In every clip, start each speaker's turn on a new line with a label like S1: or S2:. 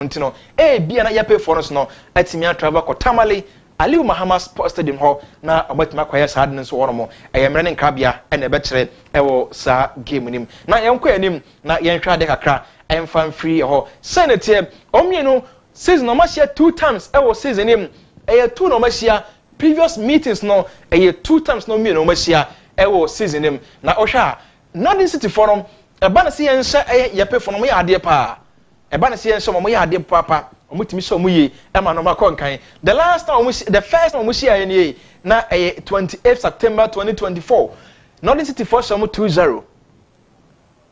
S1: Ntino bia na YAPEI for no atimi travel ko Tamale Aliu Mahama Sports Stadium ho na obatima kwaya saade nso wono mo eyemre ne nkabia na ebekere ewo sa game nim na yenkɔ anim na yenhwa de kakra emfa free ho senatie omienu season no machia 2 times ewo season nim 2 no machia previous meetings no 2 times no mienu machia ewo season nim na ohwa Northern City forum eba na se yenhye YAPEI for no mo ya ade pa eba na se yenhye mo ya ade papa omutimi so muye ema no makonkan the last time the first time we share any na 28 September 2024 Northern City for some 2-0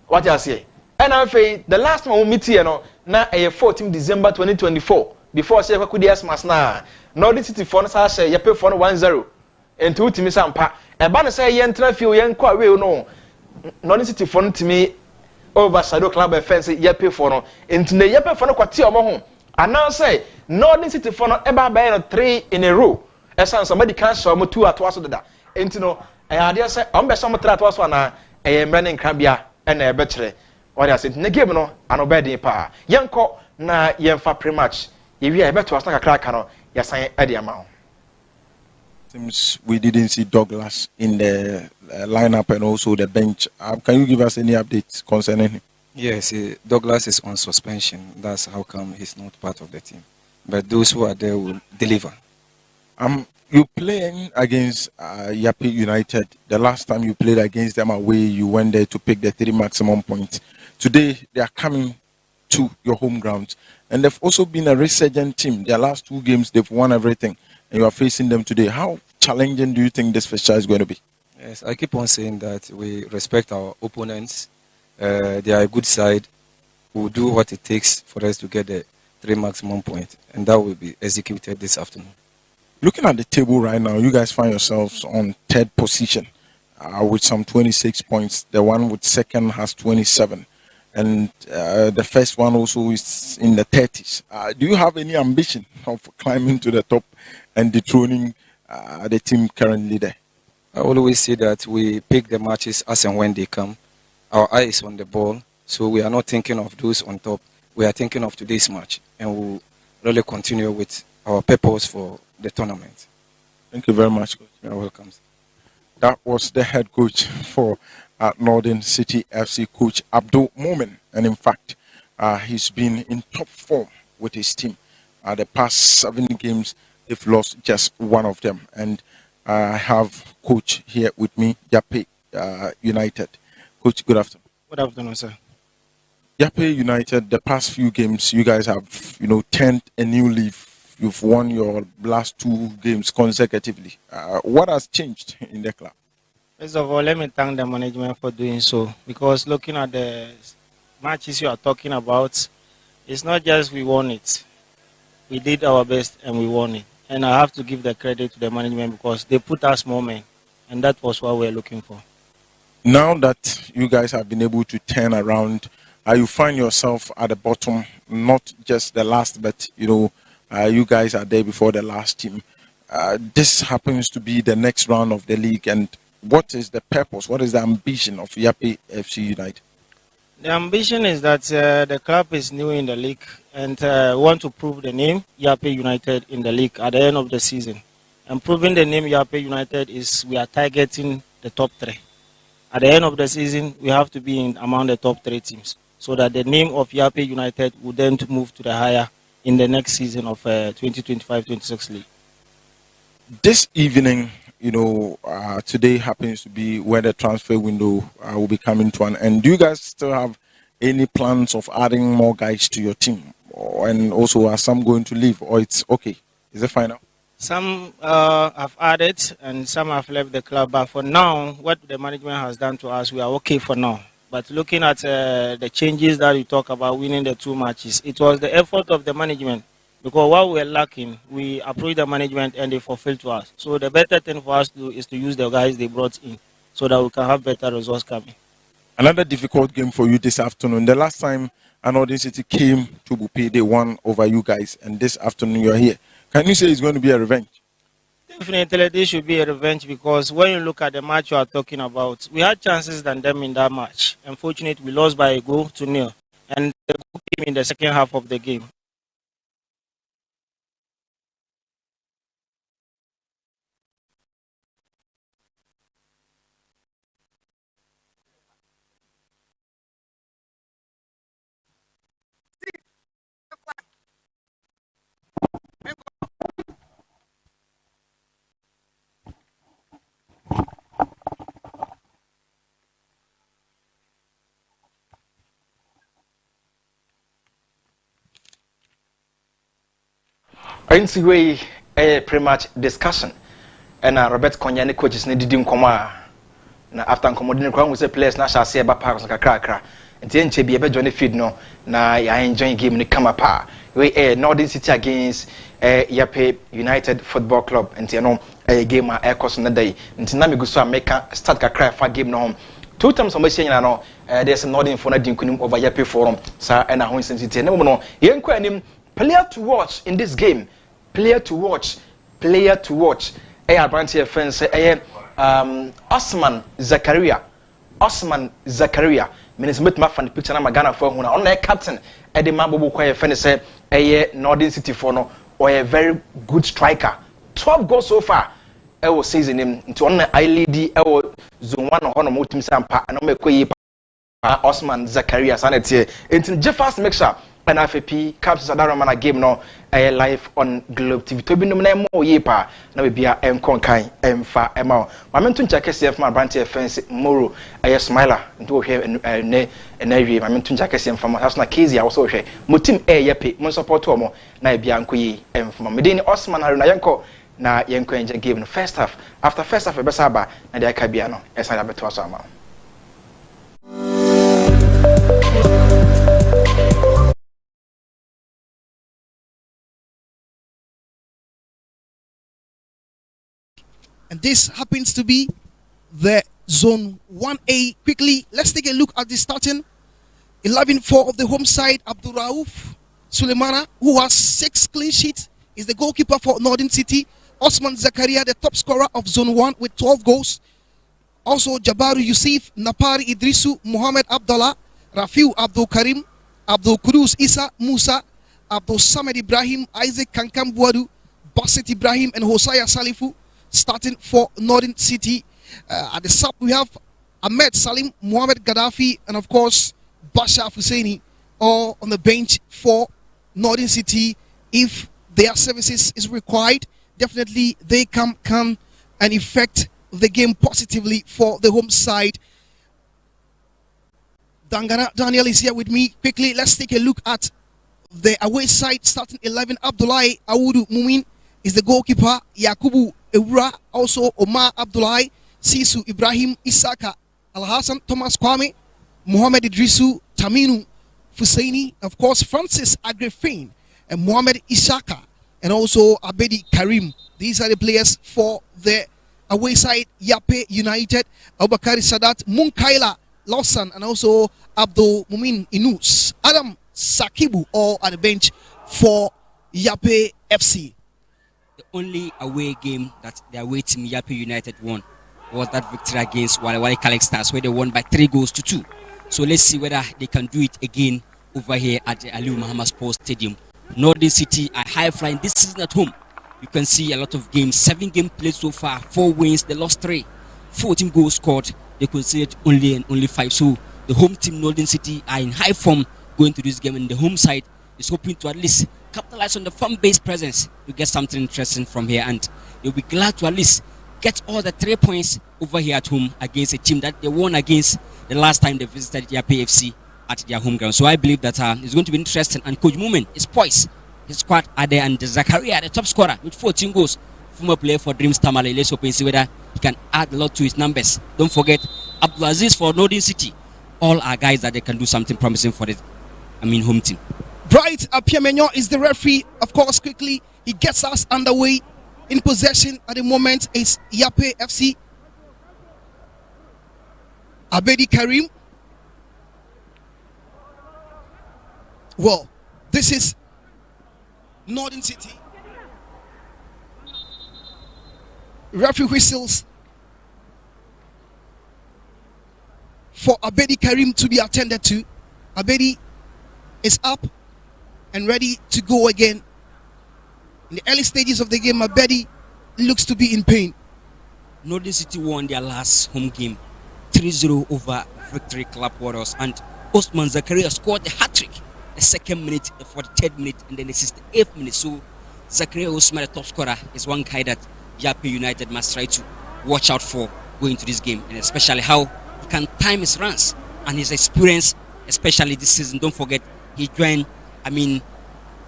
S1: what you say and after the last time we meet here no na 14 December 2024 before say kwakudi asmas na Northern City for no say YAPEI for 1-0 and two timi sampa eba na say yentra fie yenkwa we no Northern City for no timi overshadow club offense YAPEI for no entine YAPEI for no kwati omo ho announce say Northern City for no eba by no 3 in a row esan somebody can show mo 2 atwaso deda entino ade say on be some 3 atwaso na emre ne nkrabia na ebekere what you say the game no anobedi pa yenko na yemfa pre-match yewi ebeto asna kakra ka no yasan ade ama.
S2: Seems we didn't see Douglas in the lineup and also the bench. Can you give us any updates concerning him?
S3: Yes, Douglas is on suspension. That's how come he's not part of the team. But those who are there will deliver.
S2: You playing against YAPEI United. The last time you played against them away, you went there to pick the 3 maximum points. Today, they are coming to your home grounds. And they've also been a resurgent team. Their last 2 games, they've won everything. And you are facing them today. How challenging do you think this fixture is going to be?
S3: Yes, I keep on saying that we respect our opponents. They are a good side. We'll do what it takes for us to get the 3 maximum points. And that will be executed this afternoon.
S2: Looking at the table right now, you guys find yourselves on 3rd position with some 26 points. The one with 2nd has 27. And the first one also is in the 30s. Do you have any ambition of climbing to the top and dethroning the team currently there?
S3: I always say that we pick the matches as and when they come. Our eye is on the ball, so we are not thinking of those on top. We are thinking of today's match, and we'll really continue with our purpose for the tournament.
S2: Thank you very much, Coach.
S3: You're welcome.
S2: That was the head coach for Northern City FC, Coach Abdul Momen. And in fact, he's been in top form with his team. The past 7 games, they've lost just 1 of them. And I have Coach here with me, YAPEI United. Coach, good afternoon.
S4: Good afternoon, sir.
S2: YAPEI United, the past few games, you guys have, turned a new leaf. You've won your last 2 games consecutively. What has changed in the club?
S4: First of all, let me thank the management for doing so. Because looking at the matches you are talking about, it's not just we won it. We did our best and we won it. And I have to give the credit to the management because they put us more men. And that was what we're looking for.
S2: Now that you guys have been able to turn around, you find yourself at the bottom, not just the last, but you guys are there before the last team. This happens to be the next round of the league. And what is the purpose? What is the ambition of YAPEI FC United?
S4: The ambition is that the club is new in the league and want to prove the name YAPEI United in the league at the end of the season. And proving the name YAPEI United is we are targeting the top 3. At the end of the season, we have to be among the top 3 teams so that the name of YAPEI United will then move to the higher in the next season of 2025-26 league.
S2: This evening, today happens to be where the transfer window will be coming to an end. Do you guys still have any plans of adding more guys to your team? And also, are some going to leave? Or it's okay? Is it final?
S4: Some have added and some have left the club. But for now, what the management has done to us, we are okay for now. But looking at the changes that you talk about, winning the 2 matches, it was the effort of the management. Because while we were lacking, we approached the management and they fulfilled to us. So the better thing for us to do is to use the guys they brought in so that we can have better results coming.
S2: Another difficult game for you this afternoon. The last time Northern City came to Bupe, they won over you guys. And this afternoon you're here. Can you say it's going to be a revenge?
S4: Definitely, this should be a revenge because when you look at the match you are talking about, we had chances than them in that match. Unfortunately, we lost by a goal to 0. And the goal came in the second half of the game.
S1: Ainsi way pretty much discussion. And Robert Konya ne coaches ne didi nkoma na after nkoma de nkwa say players na sha say ba park so kakra nti enche bi e be join feed no na ya enjoy game ne kama pa we Northern City against YAPEI United Football Club nti no game a course na day nti na me go so America start kakra fa game no two times on machine na no there's Northern for na dinkunim over YAPEI forum sa na ho sensitivity ne mo no yenko anim player to watch in this game, player to watch. Branty fence Osman Zakaria means met ma fan picture na magana for huna on captain the mabobo kwa fence Northern City for no or a very good striker 12 goals so far was season him into on I lead zone 1 hono motim sampa and me koyi Osman Zakaria sanete into Jeffers make sure and FAP caps Sadarama game no live on Globe TV. To be no more yepa na we bia enkonkan emfa ema. Mamentu nchake CF ma branch fence moro smiler nto hwe ne enawie mamentu nchake CF ma hasna kezi a so hwe. Motim YAPEI mon support omo na bia nkoyi emfa. Medini Osman Haruna yenko na yenko enje game no first half. After first half e be saba na dia ka bia no esa da beto aso ama.
S5: And this happens to be the Zone 1A. Quickly, let's take a look at the starting 11-4 of the home side. Abdul Rauf Sulemana, who has 6 clean sheets, is the goalkeeper for Northern City. Osman Zakaria, the top scorer of Zone 1 with 12 goals. Also, Jabaru Yusuf, Napari Idrisu, Mohamed Abdullah, Rafiu Abdul Karim, Abdul Kudus Isa Musa, Abdul Samed Ibrahim, Isaac Kankam Buadu, Basit Ibrahim, and Hosaya Salifu. Starting for Northern City. At the sub, we have Ahmed Salim, Mohamed Gaddafi, and of course, Bashar Husseini, all on the bench for Northern City. If their services is required, definitely they can come and affect the game positively for the home side. Dangana Daniel is here with me. Quickly, let's take a look at the away side. Starting 11, Abdullahi Awudu Mumin is the goalkeeper. Yakubu Ewura, also Omar Abdullahi, Sisu Ibrahim, Isaka Al-Hassan, Thomas Kwame, Mohamed Idrisu, Taminu Fusaini, of course Francis Agrefin, and Mohamed Isaka, and also Abedi Karim. These are the players for the away side. YAPEI United, Abubakari Sadat, Munkaila Lawson, and also Abdul Mumin Inus. Adam Sakibu, all at the bench for YAPEI FC.
S6: The only away game that the away team YAPEI United won was that victory against Wale Kalek Stars, where they won by 3 goals to 2. So let's see whether they can do it again over here at the Aliu Muhammad Sports Stadium. Northern City are high flying this season at home. You can see a lot of games, 7 games played so far, 4 wins, they lost 3, 14 goals scored, they conceded only 5. So the home team Northern City are in high form going to this game, and the home side is hoping to at least capitalize on the fan-based presence to get something interesting from here, and they'll be glad to at least get all the 3 points over here at home against a team that they won against the last time they visited YAPEI FC at their home ground. So I believe that it's going to be interesting, and Coach Mumin is poised. His squad are there, and Zakaria, the top scorer with 14 goals, former player for Dreams Tamale. Let's hope and see whether he can add a lot to his numbers. Don't forget Abdulaziz for Northern City. All are guys that they can do something promising for the home team.
S5: Bright Apiamenyo is the referee. Of course, quickly, he gets us underway. In possession at the moment is YAPEI FC. Abedi Karim. Well, this is Northern City. Referee whistles for Abedi Karim to be attended to. Abedi is up and ready to go again. In the early stages of the game, Abedi looks to be in pain.
S6: Northern City won their last home game 3-0 over Victory Club Warriors, and Osman Zakaria scored the hat-trick the 2nd minute, the 43rd minute, and then the 68th minute. So Zakaria Osman, the top scorer, is one guy that YAPEI United must try to watch out for going to this game, and especially how he can time his runs and his experience, especially this season. Don't forget, he joined,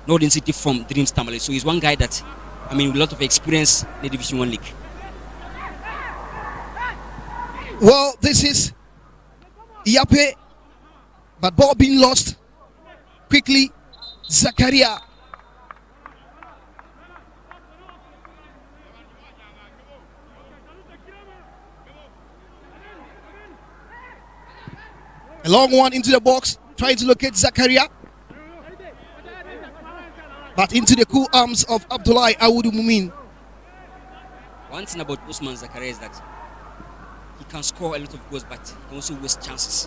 S6: Northern City from Dreams Tamale. So he's one guy that, I mean, with a lot of experience in the Division 1 league.
S5: Well, this is YAPEI, but ball being lost quickly. Zakaria. A long one into the box, trying to locate Zakaria. But into the cool arms of Abdullahi Awudu Mumin.
S6: One thing about Usman Zakaria is that he can score a lot of goals, but he can also waste chances.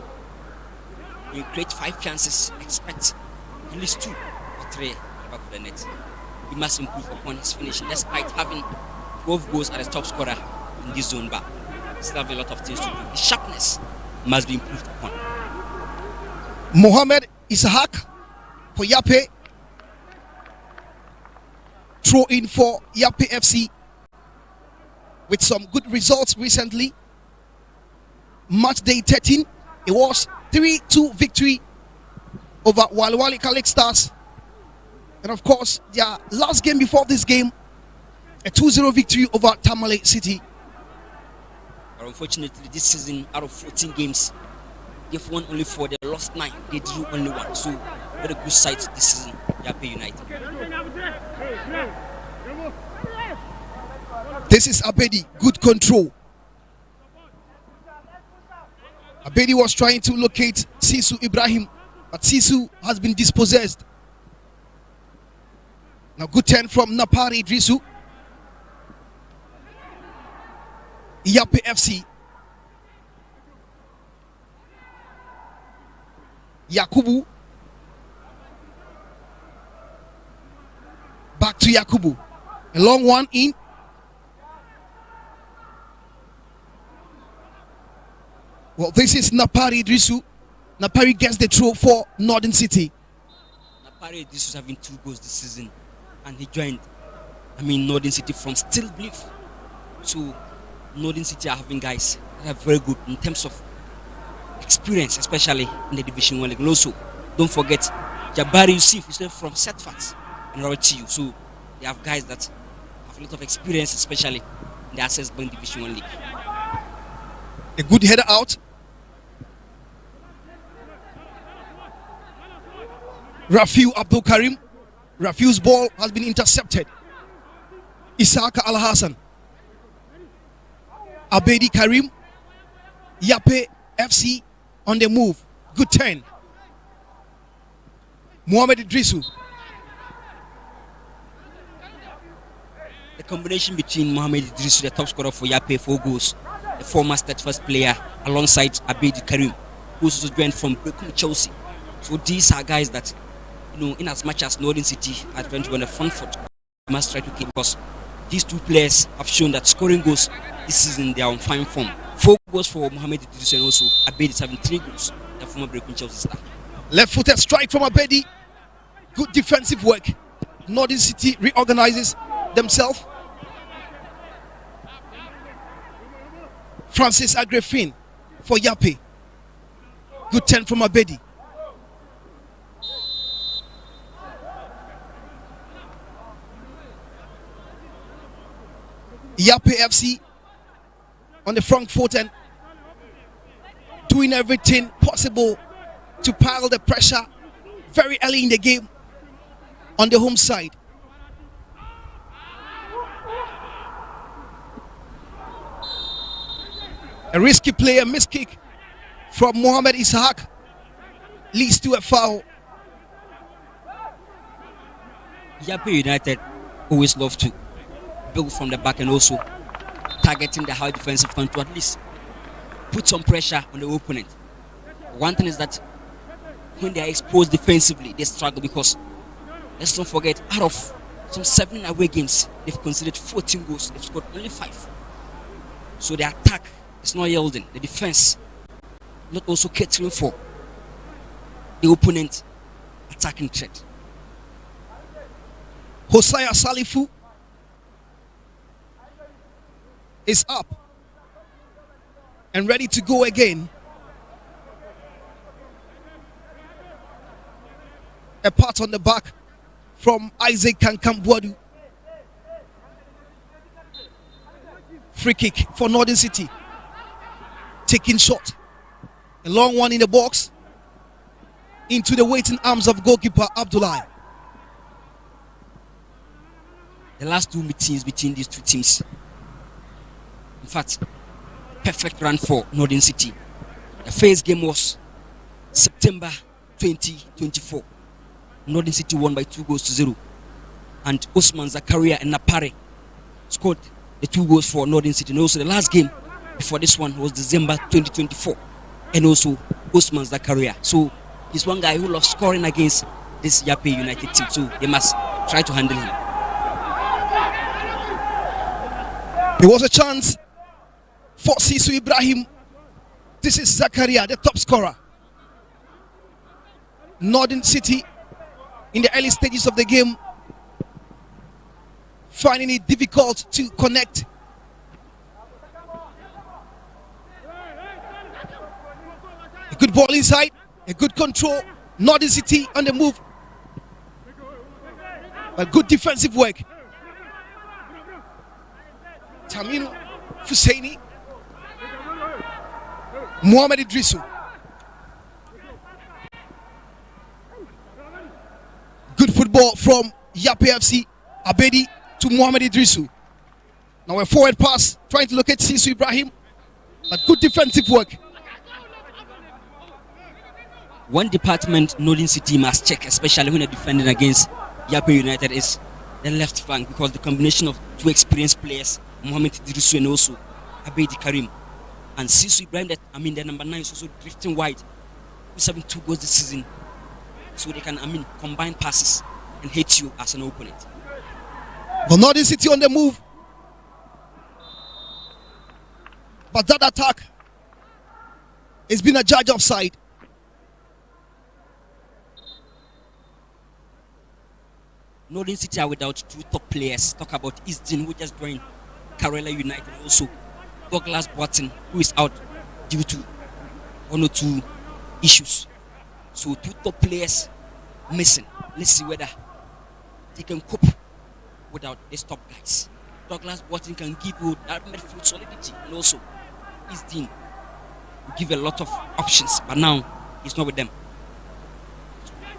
S6: When you create 5 chances, expect at least 2 or 3 at the back of the net. He must improve upon his finishing, despite having 12 goals as a top scorer in this zone, but still have a lot of things to do. His sharpness must be improved upon.
S5: Mohamed Ishaq for YAPEI. Throw in for YAPEI FC with some good results recently. Match day 13, it was 3-2 victory over Walwali Kalik Stars. And of course, their last game before this game, a 2-0 victory over Tamale City.
S6: But unfortunately, this season, out of 14 games, they've won only 4, they lost 9, they drew only 1. So, very good sight this season, YAPEI United.
S5: This is Abedi, good control. Abedi was trying to locate Sisu Ibrahim, but Sisu has been dispossessed. Now good turn from Napari Drisu. YAPEI FC. Yakubu. Back to Yakubu. A long one in. Well, this is Napari Drisu. Napari gets the throw for Northern City.
S6: Napari Drisu is having 2 goals this season, and he joined, Northern City from still belief. So, Northern City are having guys that are very good in terms of experience, especially in the Division 1 league. And also, don't forget, Jabari Yusuf is from Setfat and Robert TU. So, they have guys that have a lot of experience, especially in the Access Bank Division 1 league.
S5: A good header out. Rafiu Abdul Karim. Rafiu's ball has been intercepted. Isaka Al Hassan. Abedi Karim. YAPEI FC on the move. Good turn. Mohamed Idrisu.
S6: The combination between Mohamed Idrisu, the top scorer for YAPEI, 4 goals, the former first player, alongside Abedi Karim, who's also joined from Chelsea. So these are guys that, in as much as Northern City are trying to win the front foot, we must try to keep, because these 2 players have shown that scoring goals this season, they are on fine form. 4 goals for Mohamed Idrisu, and also Abedi is having 3 goals, the former Chelsea star.
S5: Left-footed strike from Abedi. Good defensive work. Northern City reorganizes themselves. Francis Agrefin for YAPEI. Good turn from Abedi. YAPEI FC on the front foot and doing everything possible to pile the pressure very early in the game on the home side. A risky play, a miss kick from Mohamed Ishaq leads to a foul.
S6: YAPEI United always love to build from the back and also targeting the high defensive front to at least put some pressure on the opponent. One thing is that when they are exposed defensively, they struggle, because let's not forget, out of some 7 away games, they've conceded 14 goals, they've scored only 5. So the attack is not yielding, the defense not also catering for the opponent attacking threat.
S5: Hosea Salifu is up and ready to go again. A pat on the back from Isaac Kankambuadu. Free kick for Northern City. Taking shot. A long one in the box. Into the waiting arms of goalkeeper Abdullah.
S6: The last two meetings between these two teams, in fact, perfect run for Northern City. The first game was September 2024. Northern City won by 2-0. And Osman Zakaria and Napare scored the 2 goals for Northern City. And also the last game before this one was December 2024. And also Osman Zakaria. So he's one guy who loves scoring against this YAPEI United team. So they must try to handle him.
S5: There was a chance for Sisu Ibrahim. This is Zakaria, the top scorer. Northern City in the early stages of the game finding it difficult to connect. A good ball inside, a good control. Northern City on the move. But good defensive work. Tamino Fusaini, Mohamed Idrisu. Good football from YAPEI FC. Abedi to Mohamed Idrisu. Now a forward pass trying to locate Sisu Ibrahim, but good defensive work.
S6: One department Northern City must check, especially when they're defending against YAPEI United, is the left flank, because the combination of two experienced players, Mohamed Idrisu and also Abedi Karim, and Sisu Ibrahim, the number 9 is also drifting wide. He's having 2 goals this season, so they can combine passes and hit you as an opponent.
S5: But Northern City on the move. But that attack has been a judge offside.
S6: Northern City are without 2 top players. Talk about Eastern, who just joined Karela United. Also, Douglas Boateng, who is out due to 1 or 2 issues. So 2 top players missing. Let's see whether they can cope without these top guys. Douglas Boateng can give you that midfield solidity, and also Eastern will give a lot of options, but now he's not with them.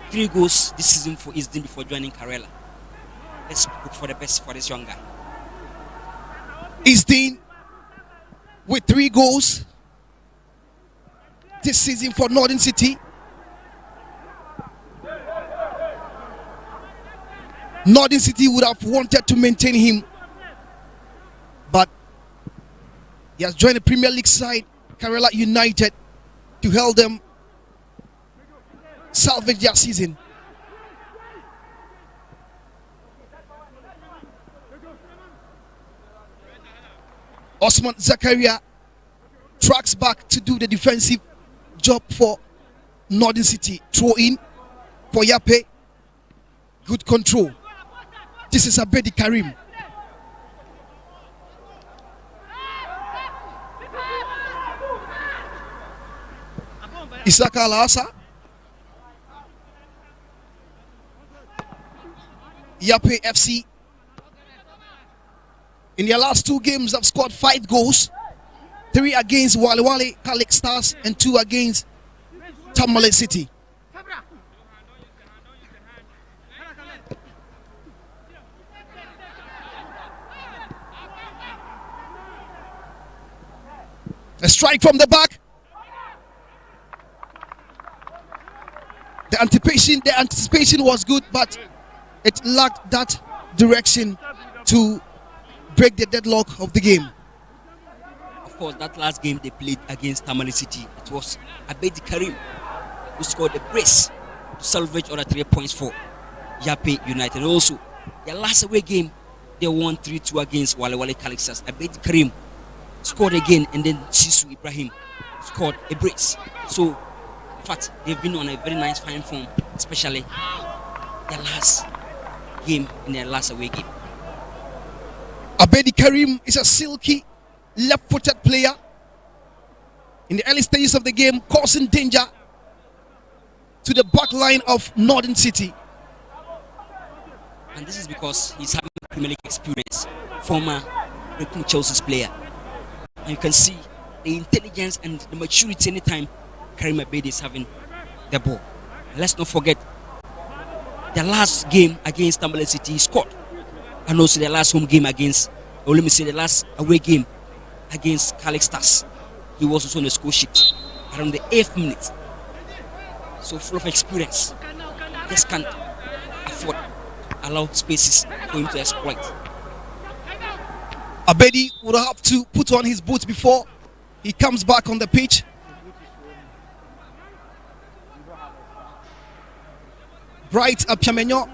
S6: 3 goals this season for Eastern before joining Karela. Let's hope for the best for this young guy.
S5: Eastern with 3 goals this season for Northern City. Northern City would have wanted to maintain him, but he has joined the Premier League side, Karela United, to help them salvage their season. Osman Zakaria tracks back to do the defensive job for Northern City. Throw in for YAPEI. Good control. This is Abedi Karim. Isaka Alhassa. YAPEI FC in their last 2 games have scored 5 goals. 3 against Wale Kalik Stars and 2 against Tamale City. A strike from the back. The anticipation was good, but it lacked that direction to break the deadlock of the game.
S6: Of course, that last game they played against Tamale City, it was Abedi Karim who scored the brace to salvage other 3 points for YAPEI United. Also, their last away game, they won 3-2 against Wale Kalik Stars. Abedi Karim scored again, and then Sisu Ibrahim scored a brace. So, in fact, they've been on a very nice fine form, especially their last game in their last away game.
S5: Abedi Karim is a silky, left-footed player. In the early stages of the game, causing danger to the back line of Northern City.
S6: And this is because he's having Premier League experience, former Chelsea's player. And you can see the intelligence and the maturity anytime Karim Abedi is having the ball. And let's not forget, the last game against Tamale City he scored. And also the last home game against, or let me say the last away game against Calix Stars. He was also on the score sheet around the 8th minute. So full of experience. Just can't afford allow spaces for him to exploit.
S5: Abedi would have to put on his boots before he comes back on the pitch. Bright Apiamenyo,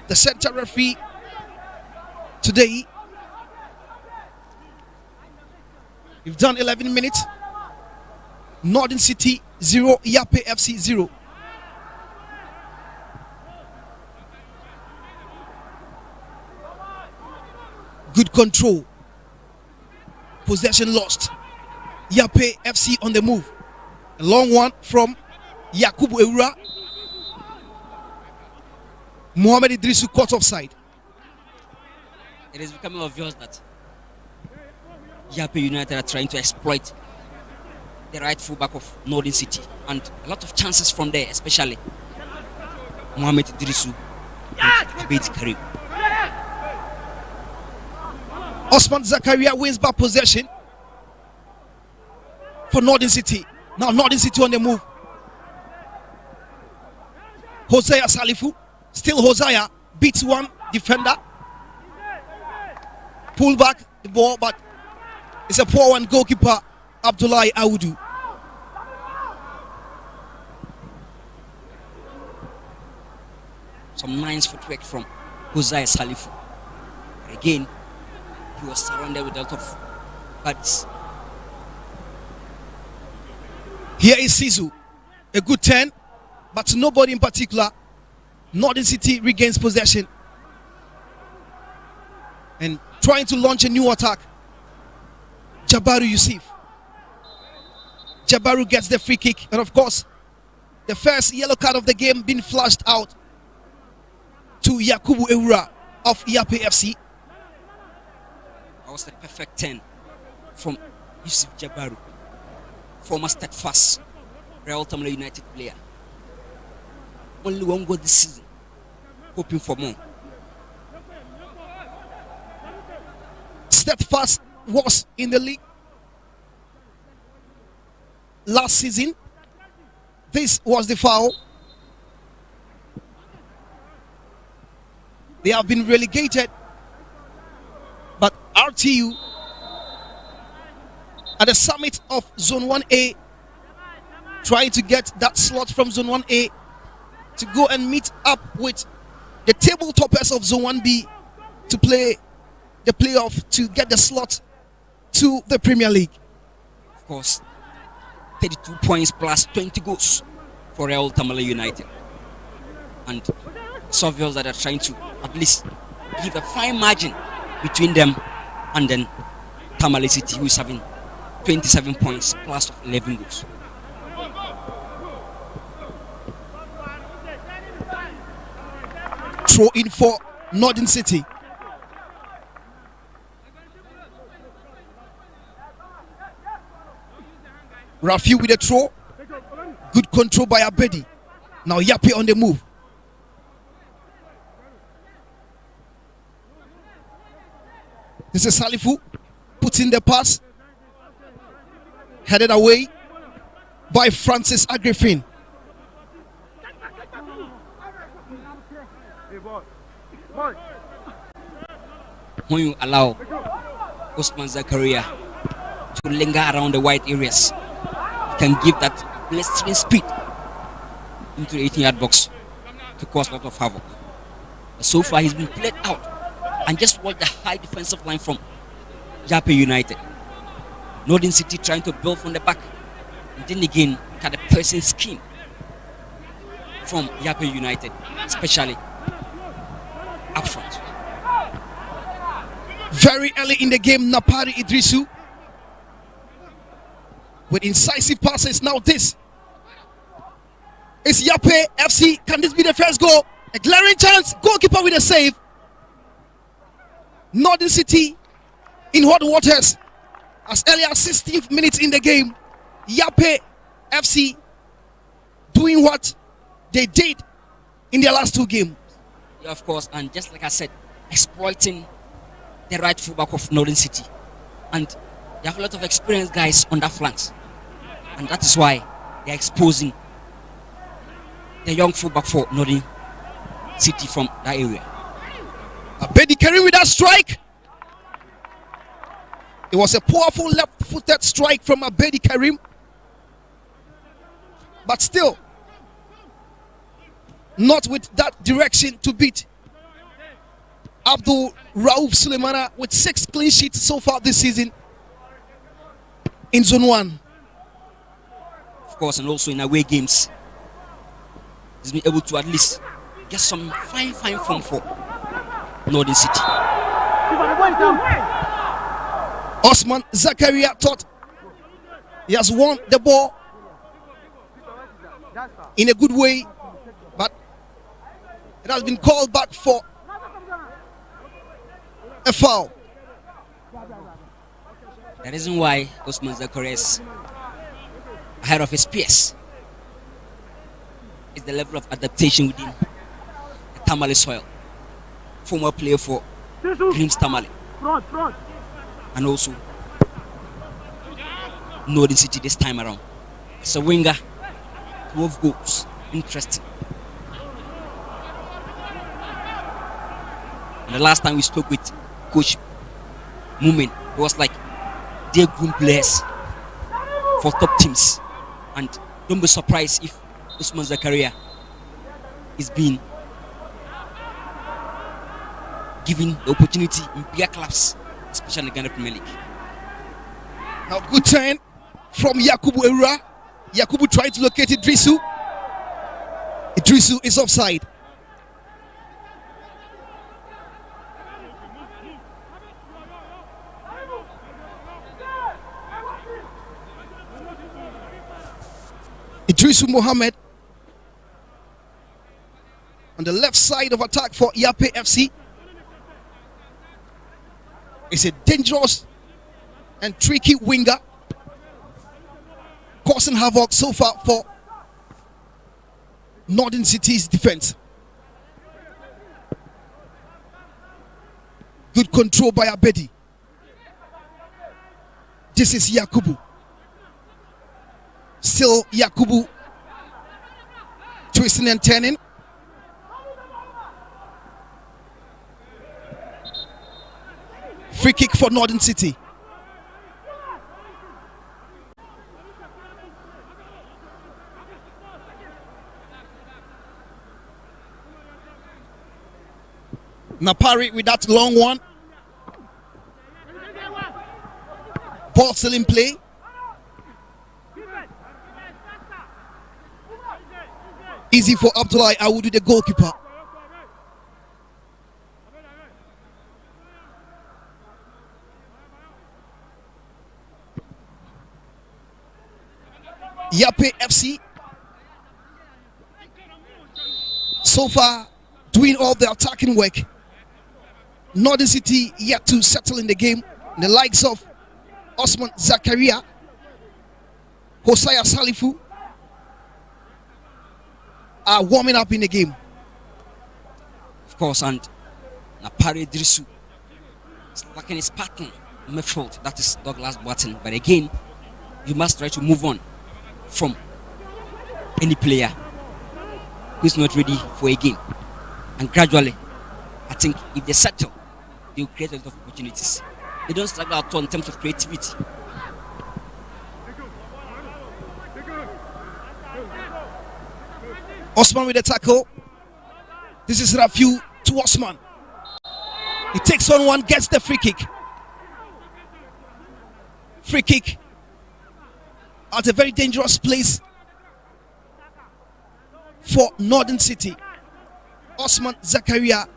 S5: the center referee today. We've done 11 minutes. Northern City 0, YAPEI FC 0. Good control. Possession lost. YAPEI FC on the move. A long one from Yakubu Eura. Mohamed Idrisu caught offside.
S6: It is becoming obvious that YAPEI United are trying to exploit the right fullback of Northern City, and a lot of chances from there, especially Mohamed Idrisu and Abedi Karim.
S5: Osman Zakaria wins back possession for Northern City. Now Northern City on the move. Hosea Salifu, still Hosea, beats one defender. Pull back the ball, but it's a poor one. Goalkeeper Abdullahi Audu.
S6: Some nice footwork from Hosea Salifu. Again, he was surrounded with a lot of bodies.
S5: Here is Sisu. A good turn, but nobody in particular. Northern City regains possession and trying to launch a new attack. Jabaru Yusuf. Jabaru gets the free kick, and of course, the first yellow card of the game being flashed out to Yakubu Eura of YAPEI FC.
S6: That was the perfect turn from Yusuf Jabaru, former steadfast Real Tamale United player. Only one goal this season, hoping for more.
S5: Steadfast was in the league last season. This was the foul. They have been relegated, but RTU at the summit of Zone 1A trying to get that slot from Zone 1A to go and meet up with the table toppers of Zone 1B to play the playoff to get the slot to the Premier League.
S6: Of course, 32 points plus 20 goals for Real Tamale United. And it's obvious that they're trying to at least give a fine margin between them and then Tamale City, who is having 27 points plus 11 goals.
S5: Throw in for Northern City. Rafi with a throw. Good control by Abedi. Now YAPEI on the move. This is Salifu. Puts in the pass. Headed away by Francis Agrifin.
S6: When you allow Osman Zakaria to linger around the wide areas, he can give that blistering speed into the 18-yard box to cause a lot of havoc. But so far, he's been played out. And just watch the high defensive line from YAPEI United. Northern City trying to build from the back. And then again, look at the pressing scheme from YAPEI United, especially up front.
S5: Very early in the game, Napari Idrisu with incisive passes. Now this is YAPEI FC. Can this be the first goal? A glaring chance. Goalkeeper with a save. Northern City in hot waters as early as 16th minute in the game. YAPEI FC doing what they did in their last 2 games.
S6: Yeah, of course, and just like I said, exploiting the right fullback of Northern City. And they have a lot of experienced guys on that flanks. And that is why they're exposing the young fullback for Northern City from that area.
S5: Abedi Karim with that strike. It was a powerful left-footed strike from Abedi Karim. But still, not with that direction to beat Abdul Rauf Suleimana with 6 clean sheets so far this season in Zone 1.
S6: Of course, and also in away games, he's been able to at least get some fine form for Northern City.
S5: Osman Zakaria thought he has won the ball in a good way, but it has been called back for a foul.
S6: The reason why Osman Zakaria is ahead of his peers is the level of adaptation within the Tamale soil. Former player for Dreams Tamale. And also Northern City this time around. As a winger, 12 goals. Interesting. And the last time we spoke with Coach Mumin, it was like they're groom players for top teams. And don't be surprised if Usman Zakaria is being given the opportunity in bigger clubs, especially in Ghana Premier League.
S5: Now good turn from Yakubu Eura. Yakubu tried to locate Idrisu. Idrisu is offside. Idrisu Mohammed on the left side of attack for YAPEI FC. It's a dangerous and tricky winger, causing havoc so far for Northern City's defense. Good control by Abedi. This is Yakubu. Still Yakubu twisting and turning. Free kick for Northern City. Napari with that long one. Ball still in play. Easy for Abdullah Awudu, the goalkeeper. YAPEI FC so far doing all the attacking work. Northern City yet to settle in the game. The likes of Osman Zakaria, Hosea Salifu are warming up in the game.
S6: Of course, and Napari Drisu is lacking his partner in midfield. That is Douglas Barton. But again, you must try to move on from any player who is not ready for a game. And gradually, I think if they settle, they will create a lot of opportunities. They don't struggle at all in terms of creativity.
S5: Osman with the tackle. This is Rafiu to Osman. He takes on one, gets the free kick. Free kick at a very dangerous place for Northern City. Osman Zakaria,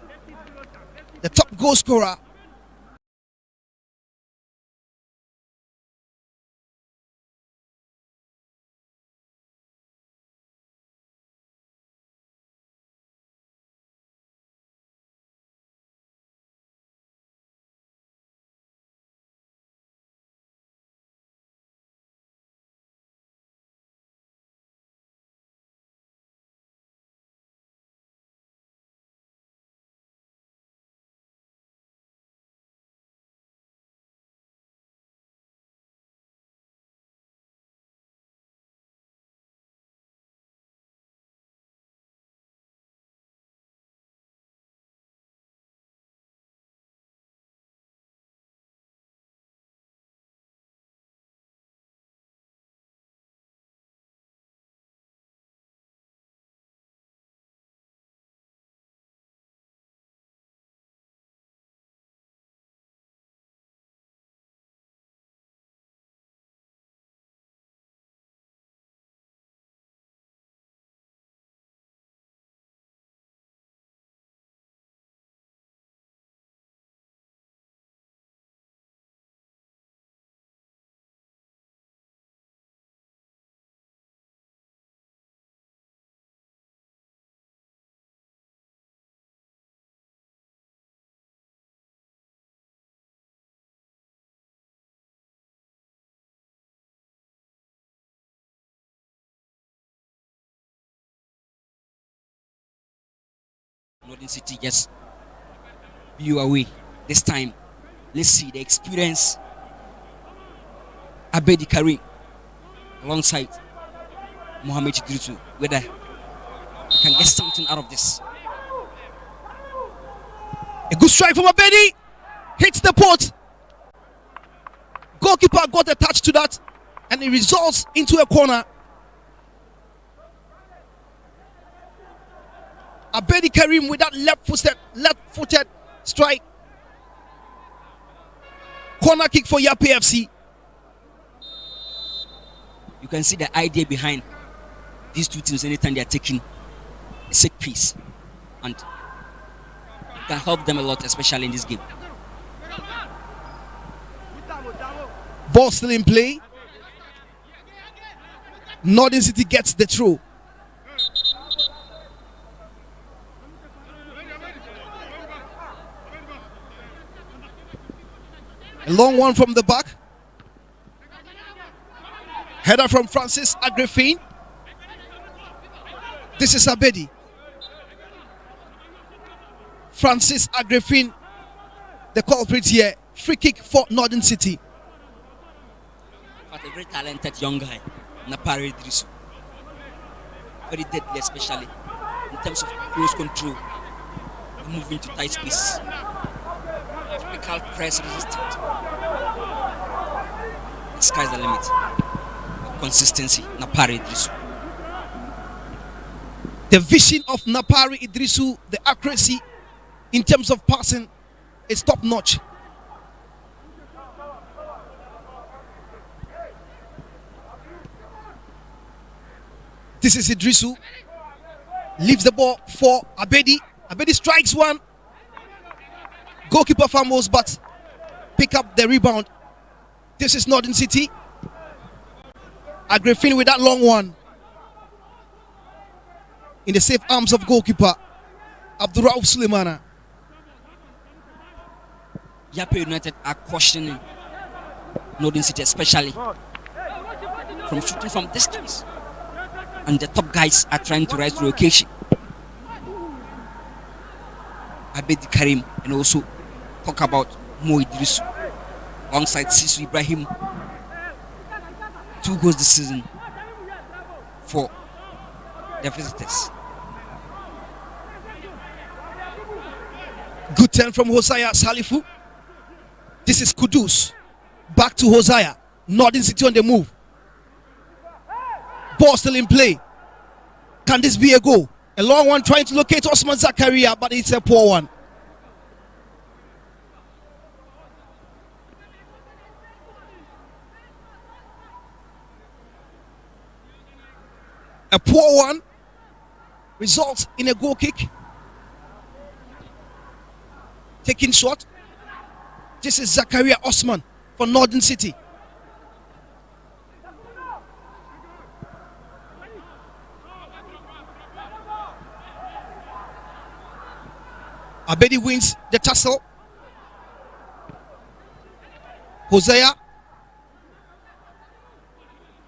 S5: the top goal scorer
S6: Northern City just blew away. This time, let's see the experience. Abedi Karim alongside Mohamed Idrisu, whether he can get something out of this.
S5: A good strike from Abedi. Hits the post. Goalkeeper got a touch to that, and it results into a corner. Abedi Karim with that left-footed strike. Corner kick for YAPEI FC.
S6: You can see the idea behind these two teams anytime they are taking a set piece, and it can help them a lot, especially in this game.
S5: Ball still in play. Northern City gets the throw. A long one from the back. Header from Francis Agrifin. This is Abedi. Francis Agrifin, the culprit here. Free kick for Northern City.
S6: But a very talented young guy, Napari Idrisu. Very deadly, especially in terms of close control, moving to tight space. Typical press resistant. The sky's the limit. Consistency, Napari Idrisu.
S5: The vision of Napari Idrisu, the accuracy in terms of passing is top notch. This is Idrisu. Leaves the ball for Abedi. Abedi strikes one. Goalkeeper fumbles, but pick up the rebound. This is Northern City. Agrifin with that long one. In the safe arms of goalkeeper Abdurrauf Suleimana.
S6: YAPEI United are cautioning Northern City, especially from shooting from distance. And the top guys are trying to rise to the occasion. Abedi Karim, and also talk about Mo Idrisu alongside Sisu Ibrahim. 2 goals this season for the visitors.
S5: Good turn from Hosea Salifu. This is Kudus. Back to Hosea. Northern City on the move. Ball still in play. Can this be a goal? A long one trying to locate Osman Zakaria, but it's a poor one. A poor one results in a goal kick. Taking shot. This is Zakaria Osman for Northern City. Abedi wins the tussle. Hosea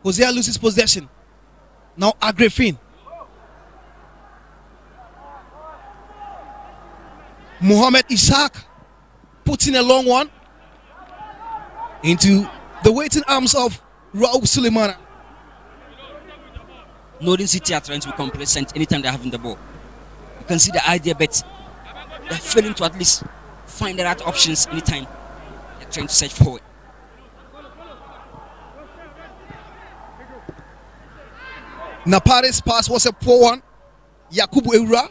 S5: loses possession. Now Agrifin. Mohamed Ishaq puts in a long one into the waiting arms of Raouf Suleimana.
S6: Northern City are trying to be complacent anytime they're having the ball. You can see the idea, but they're failing to at least find the right options anytime they're trying to search for it.
S5: Napare's pass was a poor one. Yakubu Eura.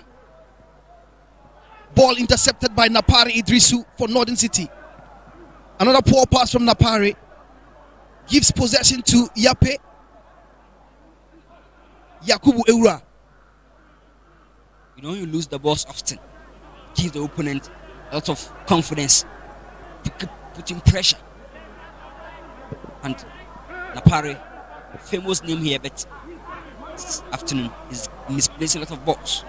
S5: Ball intercepted by Napari Idrisu for Northern City. Another poor pass from Napari. Gives possession to YAPEI. Yakubu Eura.
S6: You know, you lose the balls often. Give the opponent a lot of confidence to keep putting pressure. And Napari, famous name here, but this afternoon is misplacing a lot of balls.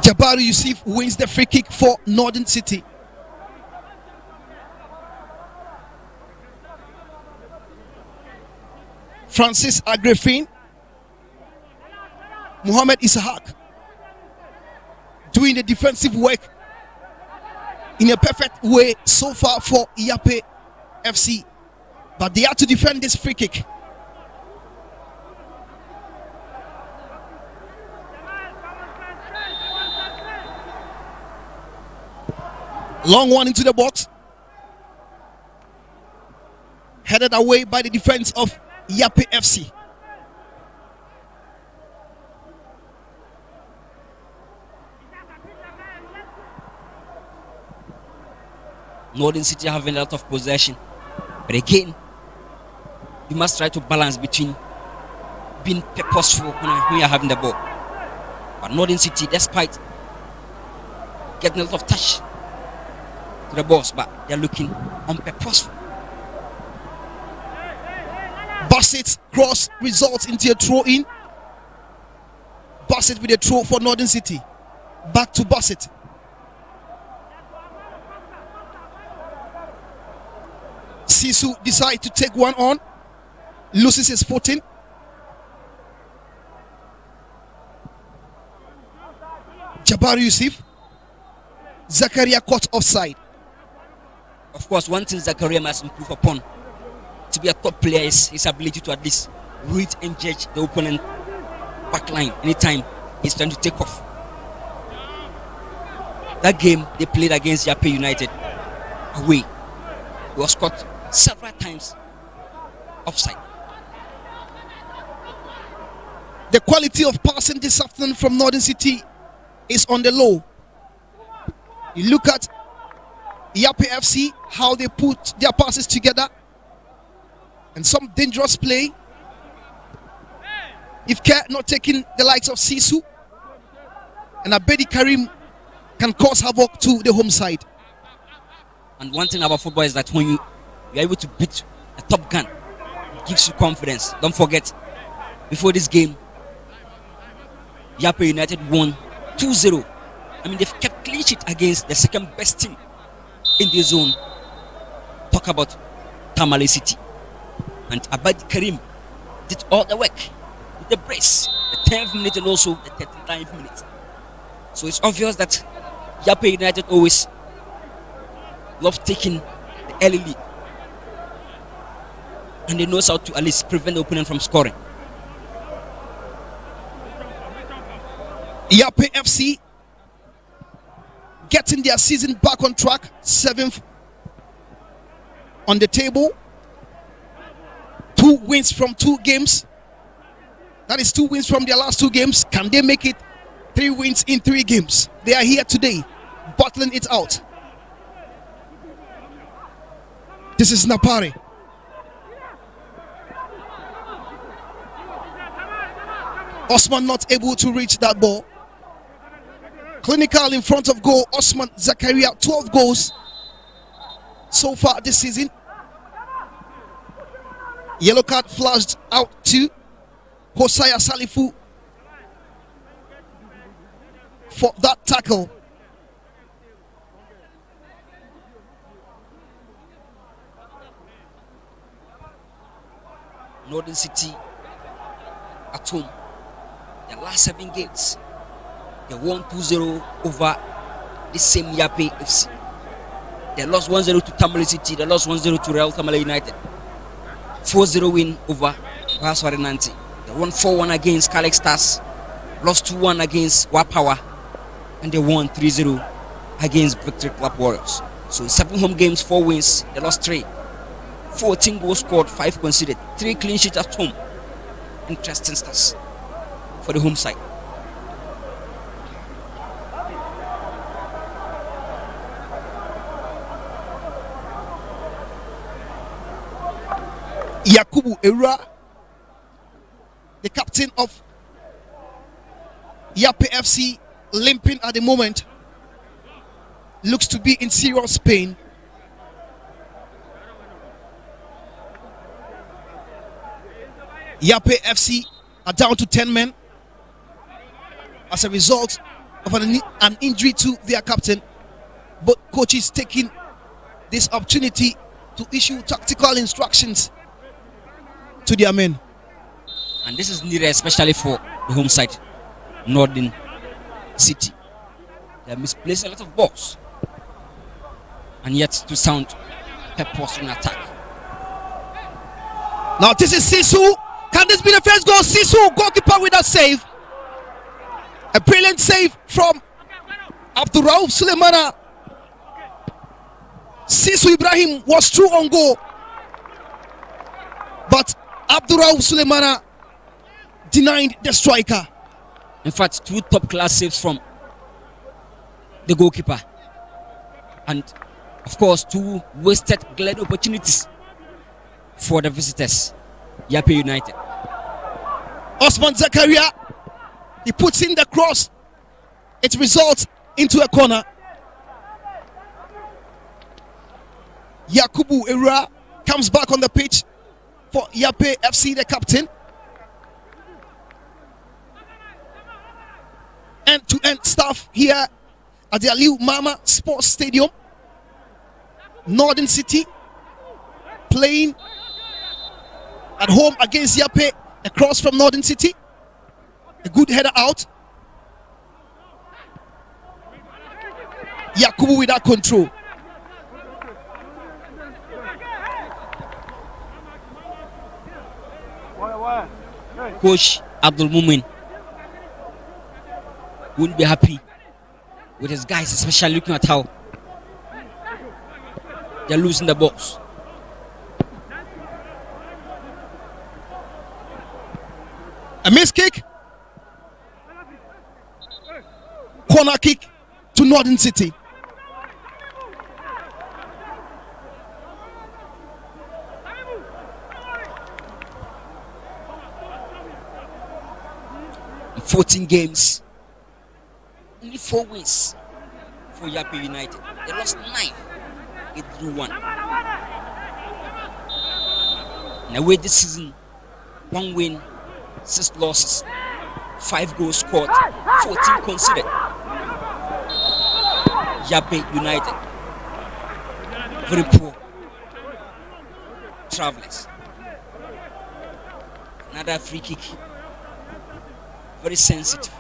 S5: Jabaru Yusuf wins the free kick for Northern City. Francis Agrefin, Mohamed Isahak doing the defensive work in a perfect way so far for YAPEI FC, but they have to defend this free kick. Long one into the box, headed away by the defense of YAPEI FC.
S6: Northern City having a lot of possession, but again, you must try to balance between being purposeful when you're having the ball. But Northern City, despite getting a lot of touch to the balls, but they're looking unpurposeful.
S5: Bassett cross results into a throw-in. Bassett with a throw for Northern City. Back to Bassett. Sisu decides to take one on, loses his footing. Jabbar Yusuf, Zakaria caught offside.
S6: Of course, one thing Zakaria must improve upon to be a top player is his ability to at least read and judge the opponent back line anytime he's trying to take off. That game they played against YAPEI United away, he was caught several times offside.
S5: The quality of passing this afternoon from Northern City is on the low. You look at YAPEI FC, how they put their passes together, and some dangerous play. If care not taking the likes of Sisu, and Abedi Karim can cause havoc to the home side.
S6: And one thing about football is that when you're able to beat a top gun, it gives you confidence. Don't forget, before this game, YAPEI United won 2-0. I mean, they've kept clean sheet against the second best team in the zone. Talk about Tamale City. And Abedi Karim did all the work with the brace, the 10th minute and also the 39th minute. So it's obvious that YAPEI United always love taking the early lead, and they know how to at least prevent the opponent from scoring.
S5: YAPEI FC getting their season back on track, 7th on the table. 2 wins from 2 games. That is 2 wins from their last 2 games. Can they make it 3 wins in 3 games? They are here today, battling it out. This is Napari. Osman not able to reach that ball. Clinical in front of goal. Osman Zakaria, 12 goals so far this season. Yellow card flashed out to Hosea Salifu for that tackle.
S6: Northern City at home, their last 7 games, they won 2-0 over the same YAPEI FC. They lost 1-0 to Tamale City, they lost 1-0 to Real Tamale United. 4-0 win over Baswari Nanti. They won 4-1 against Calix Stars, lost 2-1 against Wapawa, and they won 3-0 against Victory Club Warriors. So in 7 home games, 4 wins, they lost 3. 14 goals scored, 5 conceded, 3 clean sheets at home. Interesting stats for the home side.
S5: Yakubu Era, the captain of YAPEI FC, limping at the moment, looks to be in serious pain. YAPEI FC are down to 10 men as a result of an injury to their captain. But coaches taking this opportunity to issue tactical instructions to their men.
S6: And this is needed especially for the home side, Northern City. They have misplaced a lot of balls. And yet to sound purpose in attack.
S5: Now this is Sisu. Can this be the first goal? Sisu, goalkeeper with a save. A brilliant save from Abdurrauf Sulemana. Sisu Ibrahim was true on goal. But Abdurrauf Sulemana denied the striker.
S6: In fact, 2 top-class saves from the goalkeeper. And, of course, 2 wasted glared opportunities for the visitors, YAPEI United.
S5: Osman Zakaria, he puts in the cross. It results into a corner. Yakubu Ira comes back on the pitch for YAPEI FC, the captain. End-to-end staff here at the Aliu Mama Sports Stadium. Northern City playing at home against YAPEI, across from Northern City. A good header out. Yakubu with that control.
S6: Coach Abdul Mumin wouldn't be happy with his guys, especially looking at how they're losing the balls.
S5: A miss kick. Corner kick to Northern City.
S6: In 14 games, only 4 wins for YAPEI United. They lost 9. They drew 1. And away this season, 1 win, 6 losses, 5 goals scored, 14 conceded. YAPEI United, very poor. Travelers. Another free kick, very sensitive.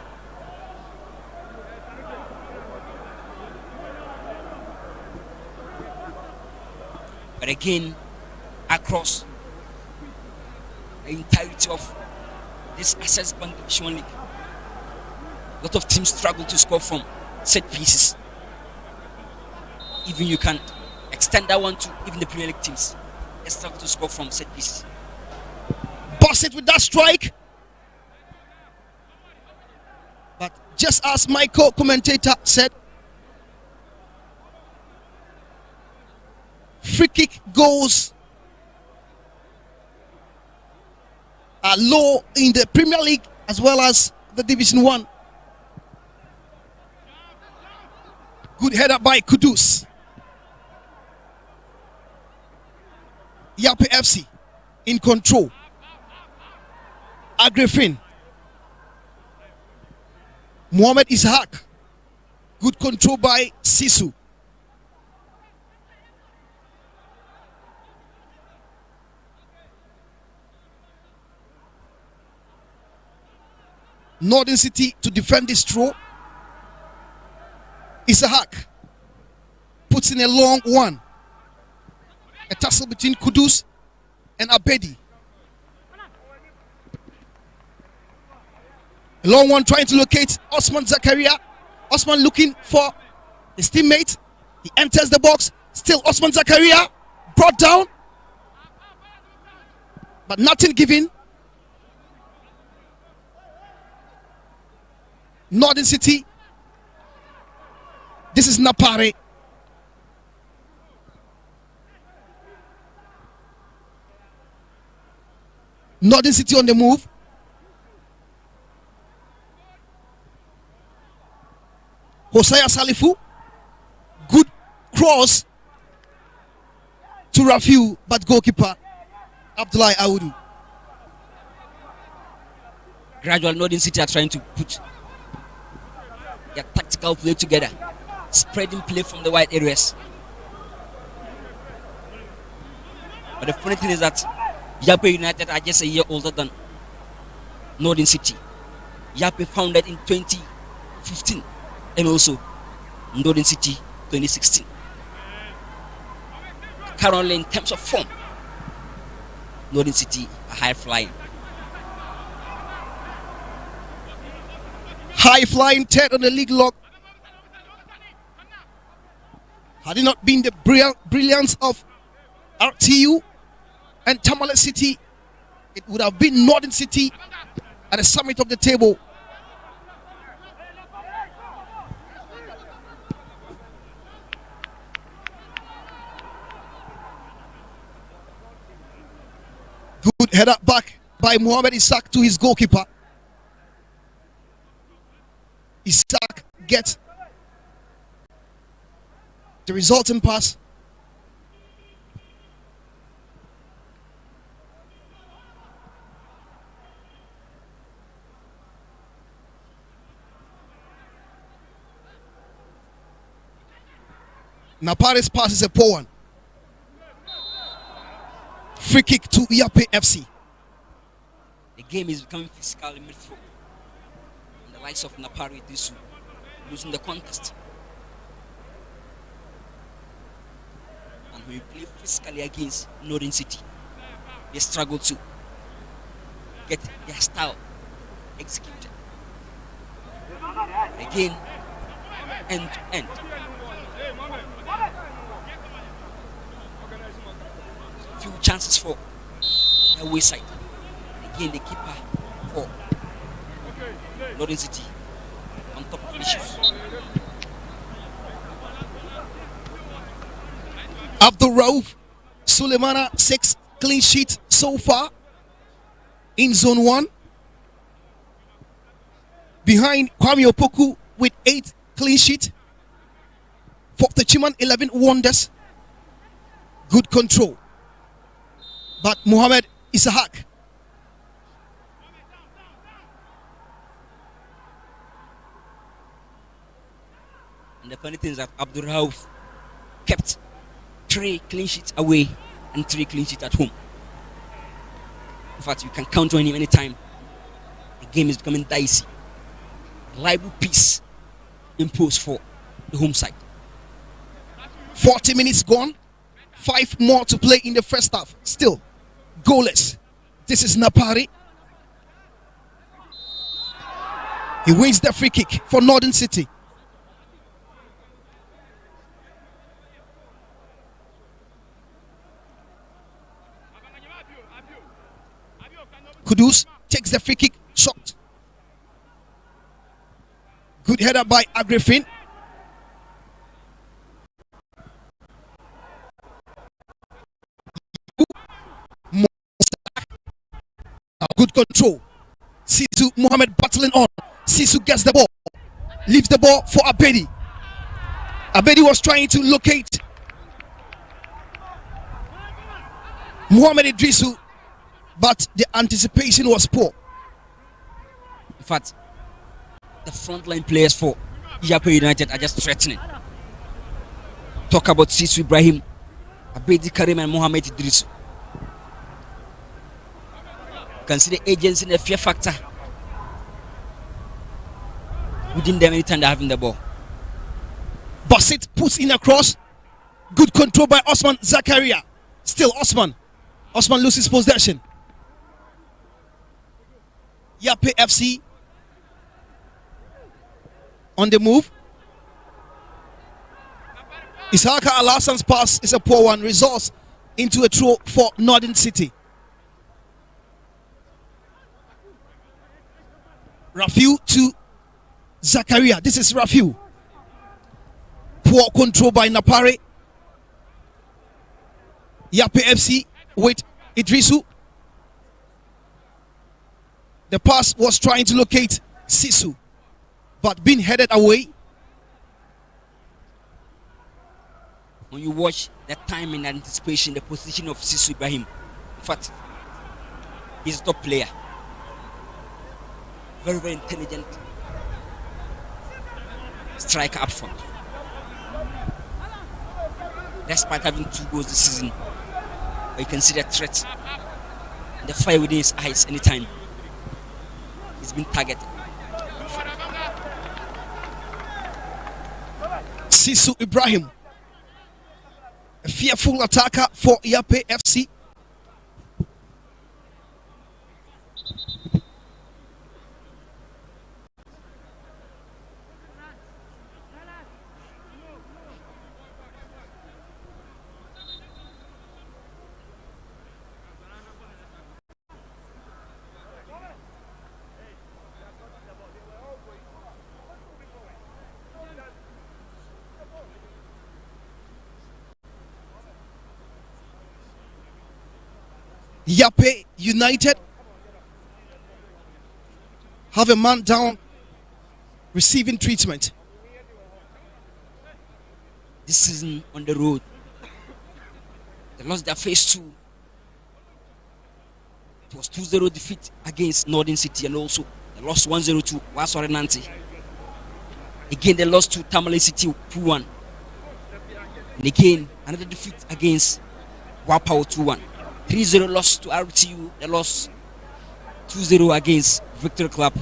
S6: But again, across the entirety of this Access Bank Division League, a lot of teams struggle to score from set pieces. Even you can extend that one to even the Premier League teams. They struggle to score from set pieces.
S5: Boss it with that strike. But just as my co-commentator said, free kick goals are low in the Premier League as well as the Division 1. Good header by Kudus. YAPEI FC in control. Agrifin. Mohamed Ishaq. Good control by Sisu. Northern City to defend this throw. Ishaq puts in a long one. A tussle between Kudus and Abedi. A long one trying to locate Osman Zakaria. Osman looking for his teammate. He enters the box. Still Osman Zakaria brought down. But nothing given. Northern City. This is Napare. Northern City on the move. Hosea Salifu. Good cross to Rafiu, but goalkeeper Abdullahi Audu.
S6: Gradual Northern City are trying to put their tactical play together, spreading play from the wide areas. But the funny thing is that YAPEI United are just a year older than Northern City. YAPEI founded in 2015 and also Northern City 2016. Currently, in terms of form, Northern City are high flying.
S5: High flying Ted on the league log. Had it not been the brilliance of RTU and Tamale City, it would have been Northern City at the summit of the table. Good header back by Mohamed Isaac to his goalkeeper. Isaac gets the resulting pass. Napare's pass is a poor one. Free kick to YAPEI FC.
S6: The game is becoming physical in midfield. And the likes of Napari Disu losing the contest. And when you play physically against Northern City, they struggle to get their style executed. Again, end to end. Few chances for the away side. Again, the keeper for Northern City on top of issues.
S5: Abdul Rauf Suleimana, 6 clean sheets so far in zone 1. Behind Kwame Opoku with 8 clean sheets. For the Chiman, 11 wonders. Good control. But Mohamed Isaac
S6: and the funny thing is that Abdul Rauf kept 3 clean sheets away and 3 clean sheets at home. In fact, you can count on him anytime. The game is becoming dicey. Liable piece imposed for the home side.
S5: 40 minutes gone. 5 more to play in the first half. Still goalless. This is Napari. He wins the free kick for Northern City. Kudus takes the free kick shot. Good header by Agrifin. Good control. Sisu Mohamed battling on. Sisu gets the ball. Leaves the ball for Abedi. Abedi was trying to locate Mohamed Idrisu, but the anticipation was poor.
S6: In fact, the frontline players for YAPEI United are just threatening. Talk about Sisu Ibrahim, Abedi Karim and Mohamed Idrisu. Consider agency and the fear factor within them anytime they're having the ball.
S5: Basit puts in a cross. Good control by Osman Zakaria. Still Osman. Osman loses possession. YAPEI FC on the move. Isaka Alassan's pass is a poor one. Results into a throw for Northern City. Rafiu to Zakaria. This is Rafiu. Poor control by Napare. YAPEI FC with Idrisu. The pass was trying to locate Sisu, but being headed away.
S6: When you watch the time and anticipation, the position of Sisu Ibrahim, in fact, he's a top player. Very, very intelligent striker up front. Despite having 2 goals this season, but you can see the threat and the fire within his eyes anytime he's been targeted.
S5: Sisu Ibrahim, a fearful attacker for YAPEI FC. YAPEI United have a man down receiving treatment.
S6: This season on the road, they lost their phase 2. It was 2-0 defeat against Northern City, and also they lost 1-0 to Wasore Nanti. Again, they lost to Tamale City 2-1. And again, another defeat against Wapao 2-1. 3-0 loss to RTU. They lost 2-0 against Victory Club.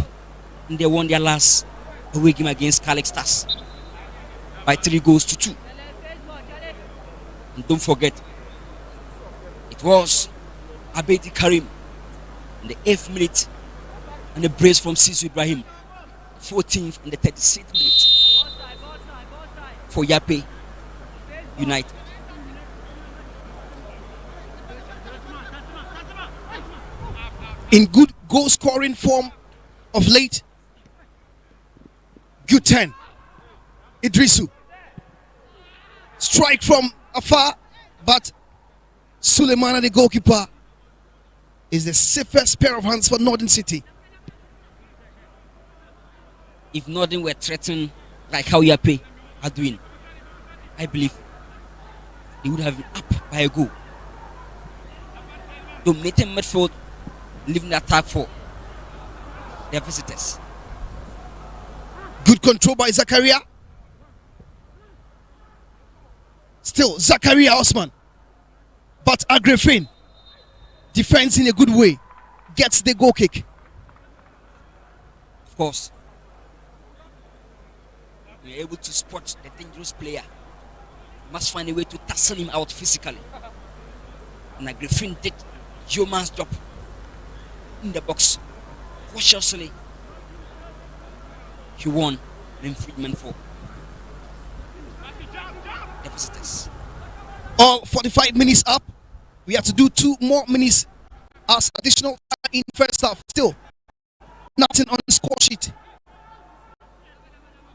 S6: And they won their last away game against Calix Stars by 3-2. And don't forget, it was Abedi Karim in the 8th minute and a brace from Sisu Ibrahim, 14th and the 36th minute for YAPEI United.
S5: In good goal scoring form of late. Good 10. Idrisu. Strike from afar, but Suleimana, the goalkeeper, is the safest pair of hands for Northern City.
S6: If Northern were threatened like how YAPEI are doing, I believe they would have been up by a goal. Dominating midfield, leaving the attack for their visitors.
S5: Good control by Zakaria. Still Zakaria Osman, but Agrefin defends in a good way, gets the goal kick.
S6: Of course, we are able to spot the dangerous player. We must find a way to tussle him out physically. And Agrefin did Yeoman's job in the box. Cautiously, he won the infringement for the visitors.
S5: All 45 minutes up. We have to do 2 more minutes as additional time in first half. Still, nothing on the score sheet.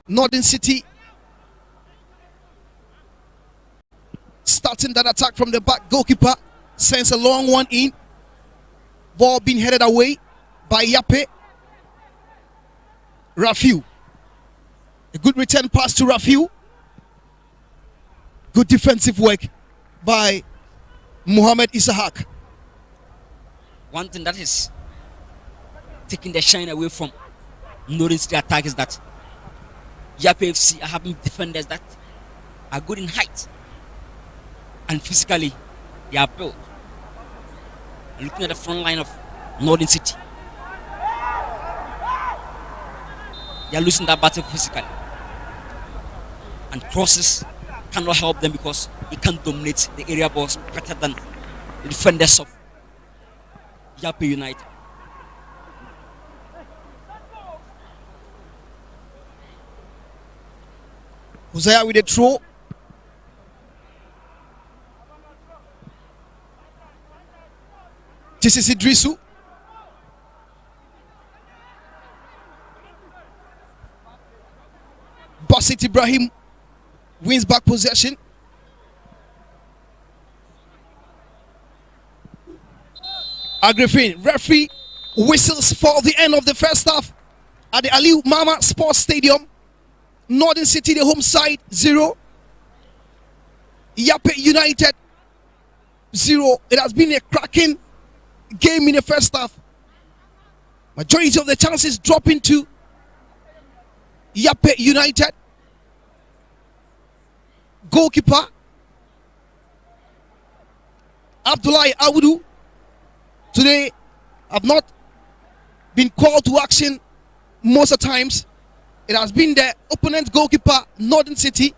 S5: Northern City starting that attack from the back. Goalkeeper sends a long one in. Ball being headed away by YAPEI. Rafiu. A good return pass to Rafiu. Good defensive work by Mohamed Isahak.
S6: One thing that is taking the shine away from Northern City attack is that YAPEI FC are having defenders that are good in height and physically they are built. And looking at the front line of Northern City, they are losing that battle physically, and crosses cannot help them because he can't dominate the area balls better than the defenders of YAPEI United.
S5: Hosea with a throw. This is Idrisu. Basit Ibrahim wins back possession. Agrifin, referee whistles for the end of the first half at the Aliu Mama Sports Stadium. Northern City, the home side, 0. YAPEI United, 0. It has been a cracking game in the first half. Majority of the chances dropping to YAPEI United. Goalkeeper Abdullahi Awudu today have not been called to action most of the times. It has been the opponent goalkeeper, Northern City,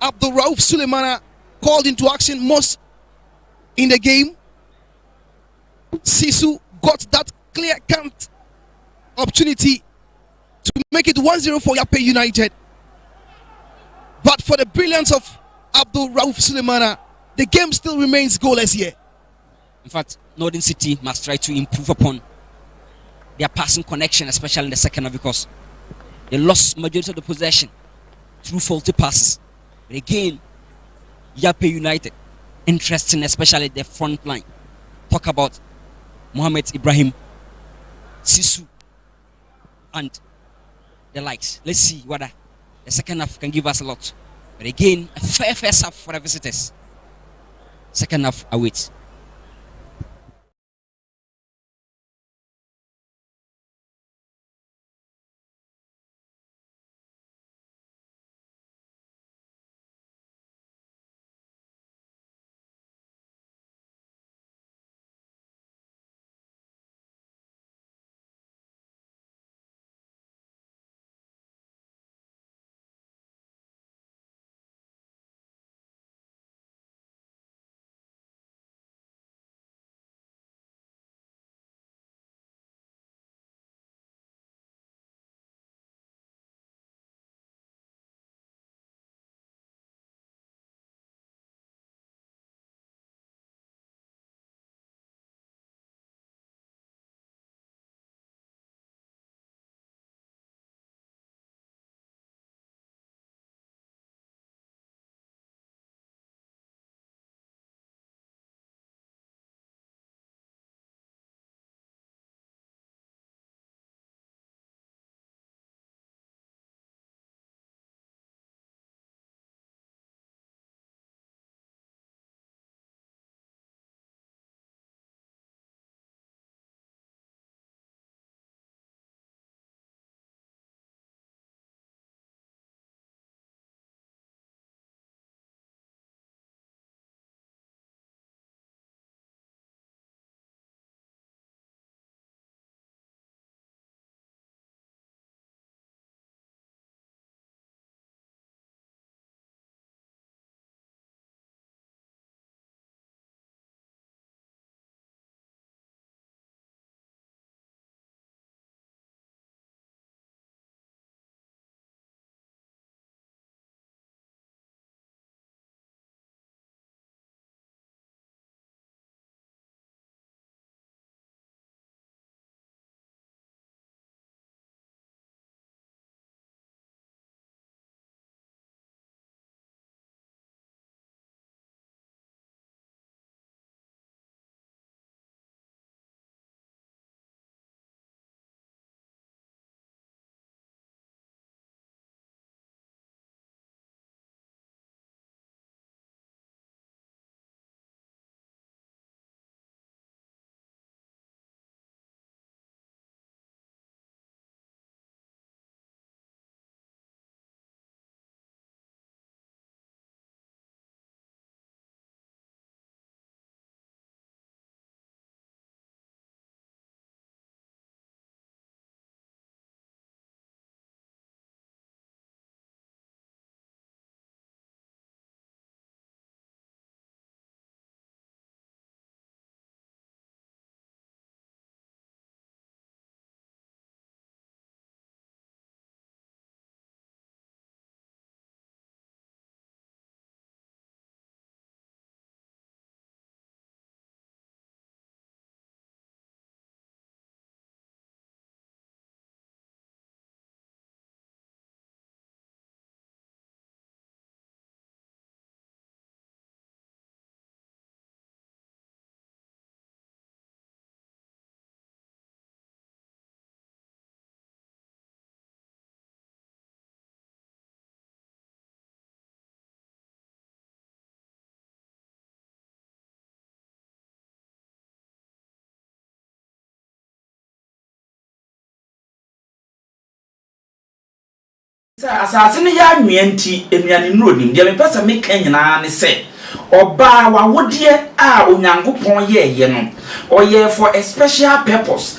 S5: Abdul Rauf Suleimana, called into action most in the game. Sisu got that clear-cut opportunity to make it 1-0 for YAPEI United. But for the brilliance of Abdul Rauf Suleimana, the game still remains goalless here.
S6: In fact, Northern City must try to improve upon their passing connection, especially in the second half, because they lost majority of the possession through faulty passes. But again, YAPEI United, interesting, especially the front line. Talk about Mohamed Ibrahim, Sisu, and the likes. Let's see whether the second half can give us a lot. But again, a fair first half for the visitors. Second half awaits.
S7: Asase ne ya nwianti enuane nuro nim de me pesa me kan nyina ne se oba wa wodie a onyankopon ye no oye for a special purpose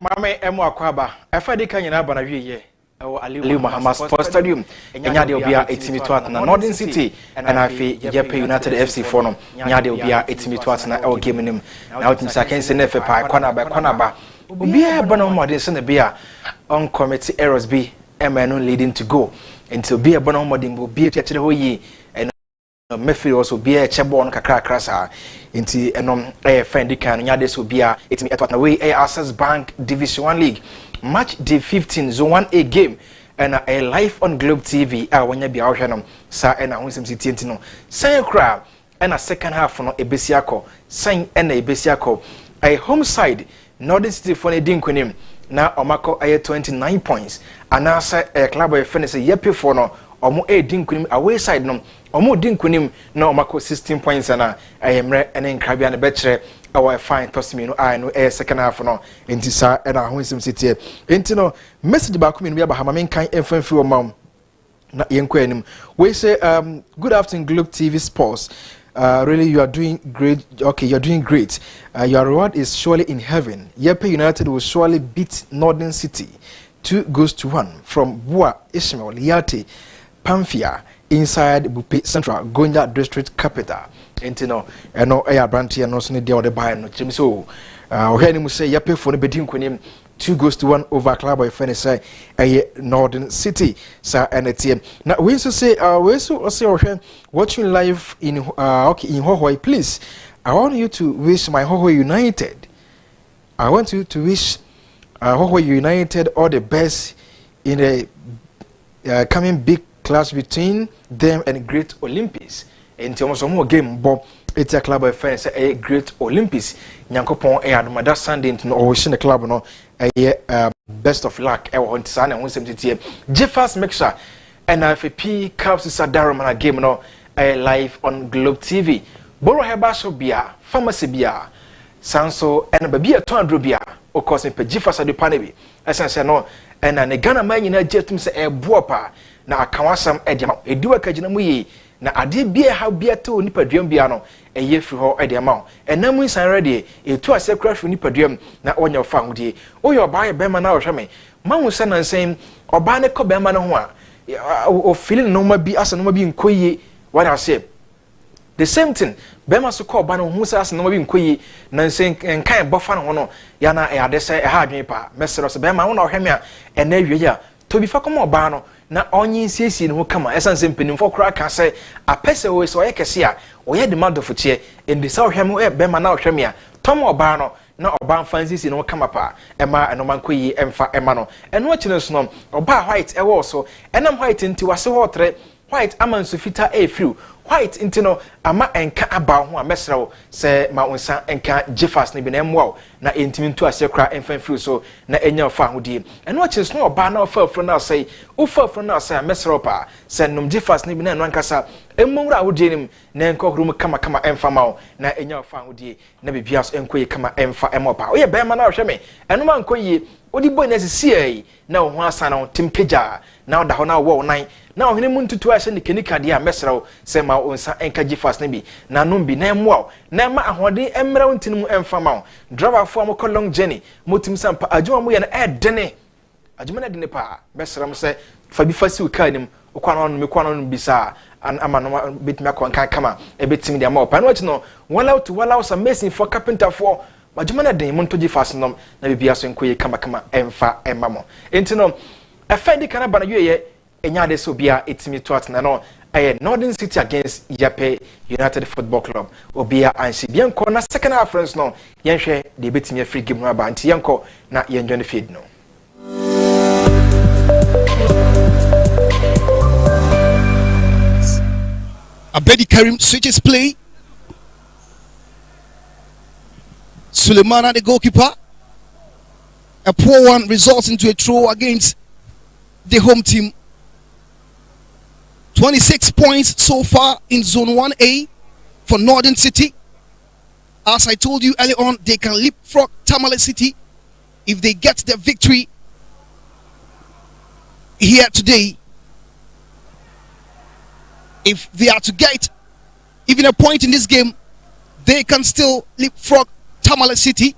S1: Mame emu akwaba efa de kan nyina bana wiye ewo Aliu Mahama Sports Stadium enya de obia etimi to atna Northern City and afi YAPEI United FC for no nya de obia etimi to atna ewo game nim na otim saken se na fe pa kwana ba obia bana mo de se na bia on committee errors be emanu leading to go until bia bana mo de obia tiatere ho yi Mefiri also be a chebo on kakra krasa into enom friend kan nya des obia etimi etwa na we Access Bank Division 1 League match day 15 zone 1A game and a live on Globe TV wonya bia ohwe sa na honsem city ntino san kra and a second half no ebesiako san na ebesiako a home side Northern City for na dinkonim na omako 29 points and as a club of finish YAPEI for no omo dinkonim away side no omo dinkunim na omako 16 points na ayemre ene nkrabia ne bechere our fine tosimi no I no second half no enti sa na ahonsem sitie enti no message ba kuma no bia ba hama men kan emfanfi o mam na yenko anim we say good afternoon Globe TV Sports. Really you are doing great. Okay, you're doing great. Your reward is surely in heaven. YAPEI United will surely beat Northern City 2-1 from Bua Ishmael Yate Pamphia inside Bupe Central Gonja District Capital. Entino eno branti no so ne dia ode buy no chim so ohani mu say YAPEI for no bedin konim 2-1 over club of Fenisa Northern City sa NTM. Now we also say watching live in in Hohoi, please. I want you to wish my Hohoi United. I want you to wish Hohoi United all the best in a coming big clash between them and Great Olympics. In terms of more game, Bob, it's a club of fans, a Great Olympics. Nyankopon Adamada Sunday into the club, no, best of luck. I want to sign and 170. Jeffers Mixer and FP Caps is a Darman game, no, live on Globe TV. Boro Hebasho Bia, Pharmacy Bia, Sanso, and Baby a Tondro Bia, of course, in Jeffers at the Panabi. As I said, no, and a Ghana man in a jetum say a buopa, na Kawasam Edema, a dua Kajinamu. Na ade bia ha bia to nipadwam bia no eye firi ho ade ama and na mu san ready e to ase kra firi nipadwam na onya fa hodie o yo ba be ma na o hweme ma hu se nan sen oba ne ko be ma no ho a o feeling no ma bi asa no ma bi nkoyi what I say the same thing be ma so ko oba no hu se asa no ma bi nkoyi nan sen kan bofa no ho no ya na e ade se e ha adwen pa mesero se be ma wo na o hweme a e na wie ya to bi fa ko mo oba no na onye siesi ne ho kama esanse mpenimfo kora ka se apese wo so yekese a oye demand of che indi sa ohwem e be ma na ohwem a tom oba no na oba fansiesi ne ho kama pa ema eno mankoyi emfa ema no eno akine so no oba white e wo so enam white nti wase ho tre white amanso fita e friu white nti no ama enka aba ho a mesrew se ma unsa enka Jeffers ne bi na emwa na entimi ntu ase kra emfa friu so na enya fa hodie eno akine so no oba na ofa afro na say ofa afro na say mesrew pa se num Jeffers ne bi na eno ankasa emmura hodie nim na enka hrum kama emfa ma na enya fa hodie na bibia so enkoyi kama emfa ema pa oye be ma na hwe me eno man koyi odi boy na sisi na ho asa na timpeja na oda ho na wo nan na ohene mu ntutu a ne kenika de a mesrew se ma onsa enka Jeffers ne bi na no bi na emwa na ma ahode emra ntinu emfa ma driver fo am long journey motim sampa adwuma mu ye na edene adwuma na de ne pa mesrew se fa bi fasi ukanim okwana no me kwana no bisa ama no betimi akon kan kama e betimi de ma opa no no wala out some mason for carpenter for adwuma na den monto Jeffers nom na bibia so enkoye kama emfa emma mo enti no afendi kana bana yeye enya de so bia etimi to atna no Northern City against YAPEI United Football Club obia ansi bianko na second half friends no yenhwe de betimi free game no aba anti yenko na yenjo ne feed no
S5: Abedi Karim switches play. Sulemana, the goalkeeper. A poor one results into a throw against the home team. 26 points so far in Zone 1A for Northern City. As I told you earlier on, they can leapfrog Tamale City if they get the victory here today. If they are to get even a point in this game, they can still leapfrog Tamale City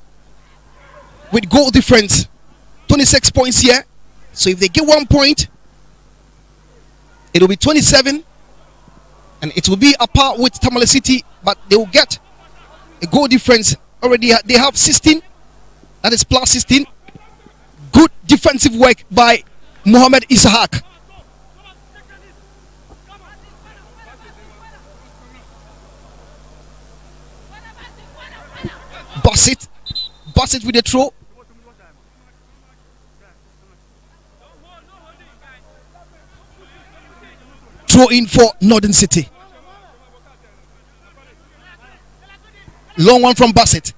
S5: with goal difference. 26 points here. So if they get 1 point, it will be 27. And it will be apart with Tamale City, but they will get a goal difference. Already they have 16. That is plus 16. Good defensive work by Mohamed Isahak. Bassett with the throw. Throw in for Northern City. Long one from Bassett.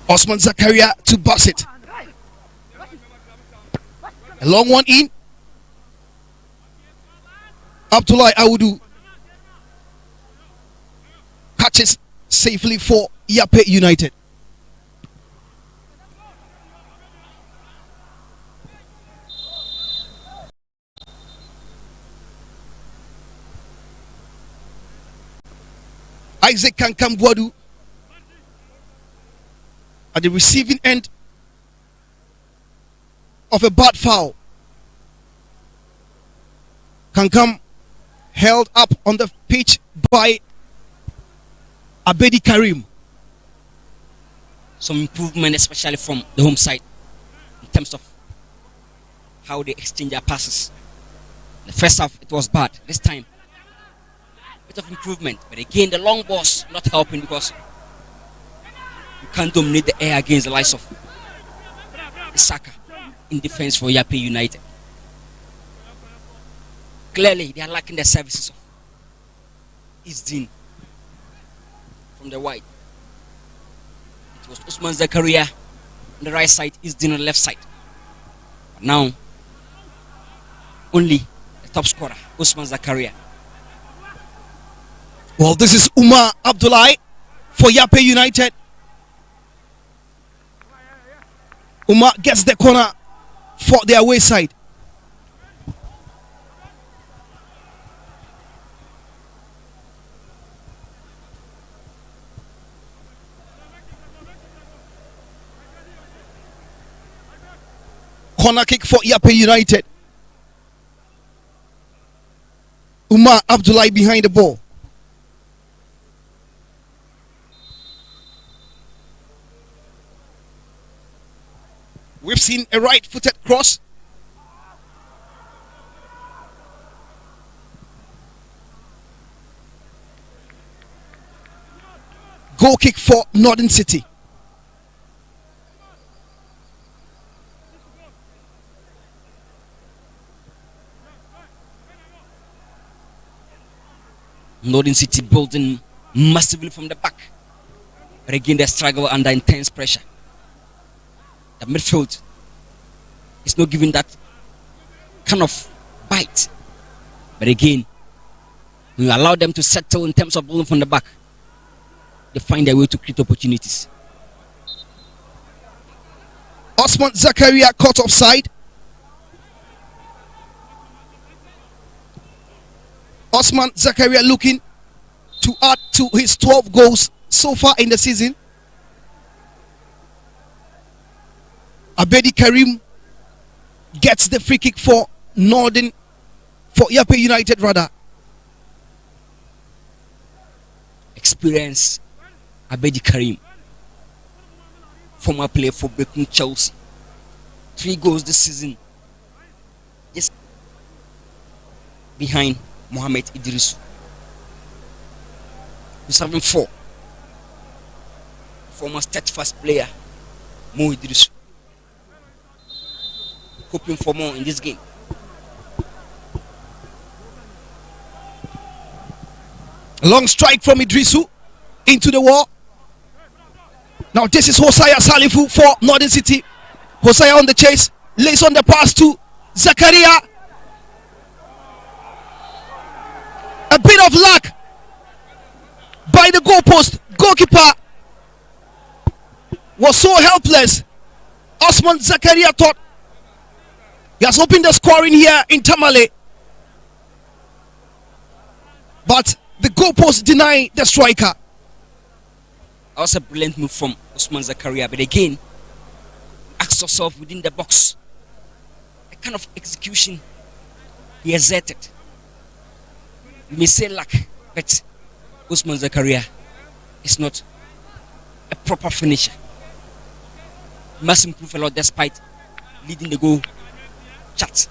S5: Osman Zakaria to Bassett. A long one in. Abdullah Awudu catches safely for YAPEI United. Isaac Kankam-Guadu at the receiving end of a bad foul. Kankam held up on the pitch by Abedi Karim.
S6: Some improvement, especially from the home side, in terms of how they exchange their passes. The first half, it was bad. This time, bit of improvement. But again, the long balls not helping because you can't dominate the air against the likes of Isaka in defense for YAPEI United. Clearly, they are lacking the services of Isdin from the wide. It was Usman Zakaria on the right side, Isdin on the left side. But now, only the top scorer, Usman Zakaria.
S5: Well, this is Umar Abdullahi for YAPEI United. Umar gets the corner for their away side. Corner kick for YAPEI United. Umar Abdullahi behind the ball. We've seen a right-footed cross. Goal kick for Northern City.
S6: Northern City building massively from the back. But again, they struggle under intense pressure. The midfield is not giving that kind of bite. But again, when you allow them to settle in terms of building from the back, they find their way to create opportunities.
S5: Osman Zakaria caught offside. Osman Zakaria looking to add to his 12 goals so far in the season. Abedi Karim gets the free kick for YAPEI United rather.
S6: Experience Abedi Karim, former player for Breaking Chelsea. 3 goals this season. Yes. Behind Mohamed Idrisu, who's having 4. Former steadfast player Mo Idrisu. Hoping for more in this game.
S5: A long strike from Idrisu into the wall. Now this is Hosea Salifu for Northern City. Hosea on the chase, lays on the pass to Zakaria. A bit of luck by the goalpost. Goalkeeper was so helpless. Osman Zakaria thought he has opened the scoring here in Tamale, but the goalpost denied the striker.
S6: That was a brilliant move from Osman Zakaria, but again, ask yourself within the box, the kind of execution he exerted. You may say luck, but Osman Zakaria is not a proper finisher. He must improve a lot despite leading the goal chart.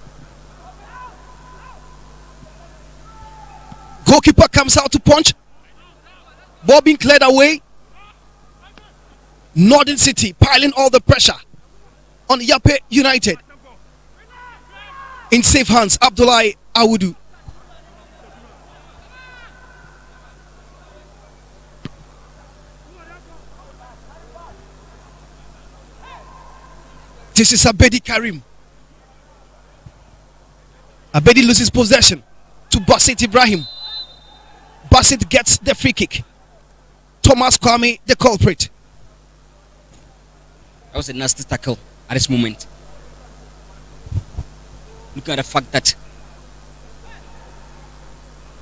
S5: Goalkeeper comes out to punch. Ball being cleared away. Northern City piling all the pressure on YAPEI United. In safe hands, Abdullahi Awudu. This is Abedi Karim. Abedi loses possession to Basit Ibrahim. Basit gets the free kick. Thomas Kwame, the culprit.
S6: That was a nasty tackle at this moment. Look at the fact that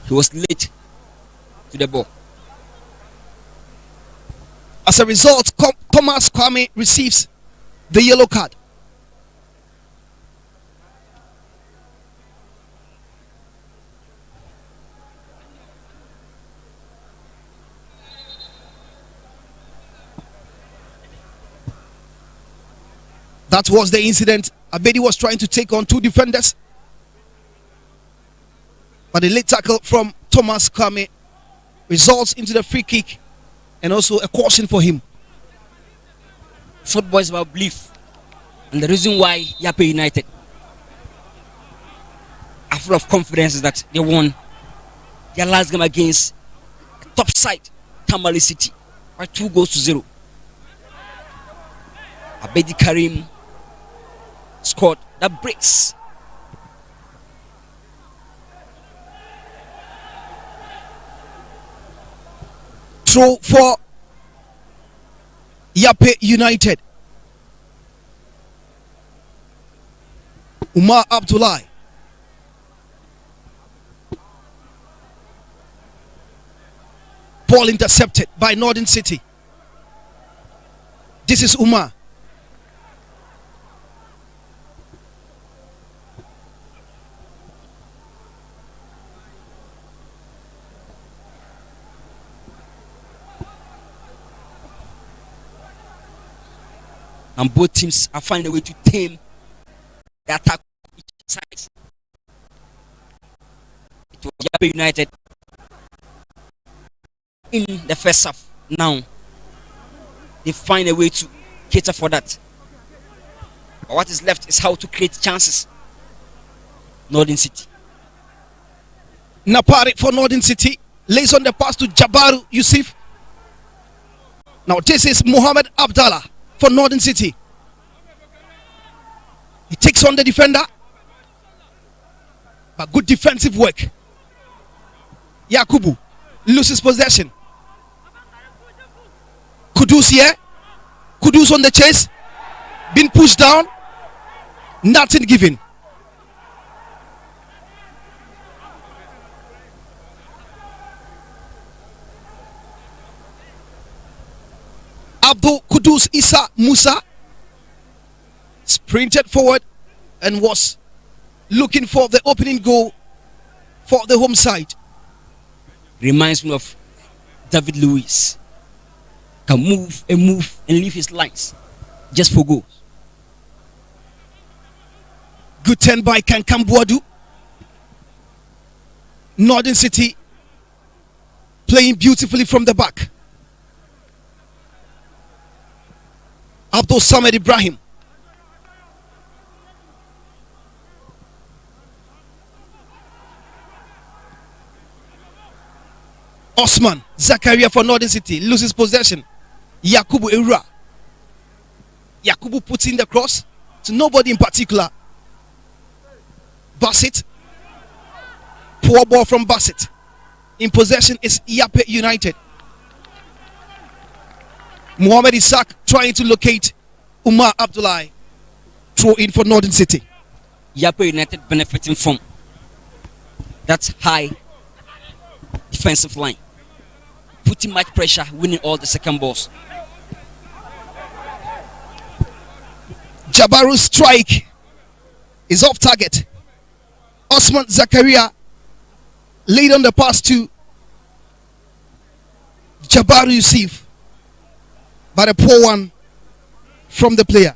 S6: he was late to the ball.
S5: As a result, Thomas Kwame receives the yellow card. That was the incident. Abedi was trying to take on two defenders, but the late tackle from Thomas Kwame results into the free kick and also a caution for him.
S6: Football is about belief, and the reason why YAPEI United are full of confidence is that they won their last game against a top side, Tamale City, by 2-0. Abedi Karim scored that breaks.
S5: Throw for YAPEI United. Umar Abdullahi. Ball intercepted by Northern City. This is Umar.
S6: And both teams are finding a way to tame the attack of each side. It was YAPEI United in the first half. Now they find a way to cater for that. But what is left is how to create chances. Northern City.
S5: Napari for Northern City lays on the pass to Jabaru Yusuf. Now this is Mohamed Abdallah for Northern City. He takes on the defender, but good defensive work. Yakubu loses possession. Kudus here. Kudus on the chase. Been pushed down. Nothing given. Abdul Kudus Isa Musa sprinted forward and was looking for the opening goal for the home side.
S6: Reminds me of David Luiz. Can move and leave his lines just for goals.
S5: Good turn by Kankam Buadu. Northern City playing beautifully from the back. Abdul Samad Ibrahim. Osman Zakaria for Northern City loses possession. Yakubu Eura. Yakubu puts in the cross to nobody in particular. Bassett. Poor ball from Bassett. In possession is YAPEI United. Mohamed Isaac trying to locate Umar Abdullahi. Throw in for Northern City.
S6: YAPEI United benefiting from that high defensive line, putting much pressure, winning all the second balls.
S5: Jabaru's strike is off target. Osman Zakaria laid on the pass to Jabaru Yusuf, but a poor one from the player.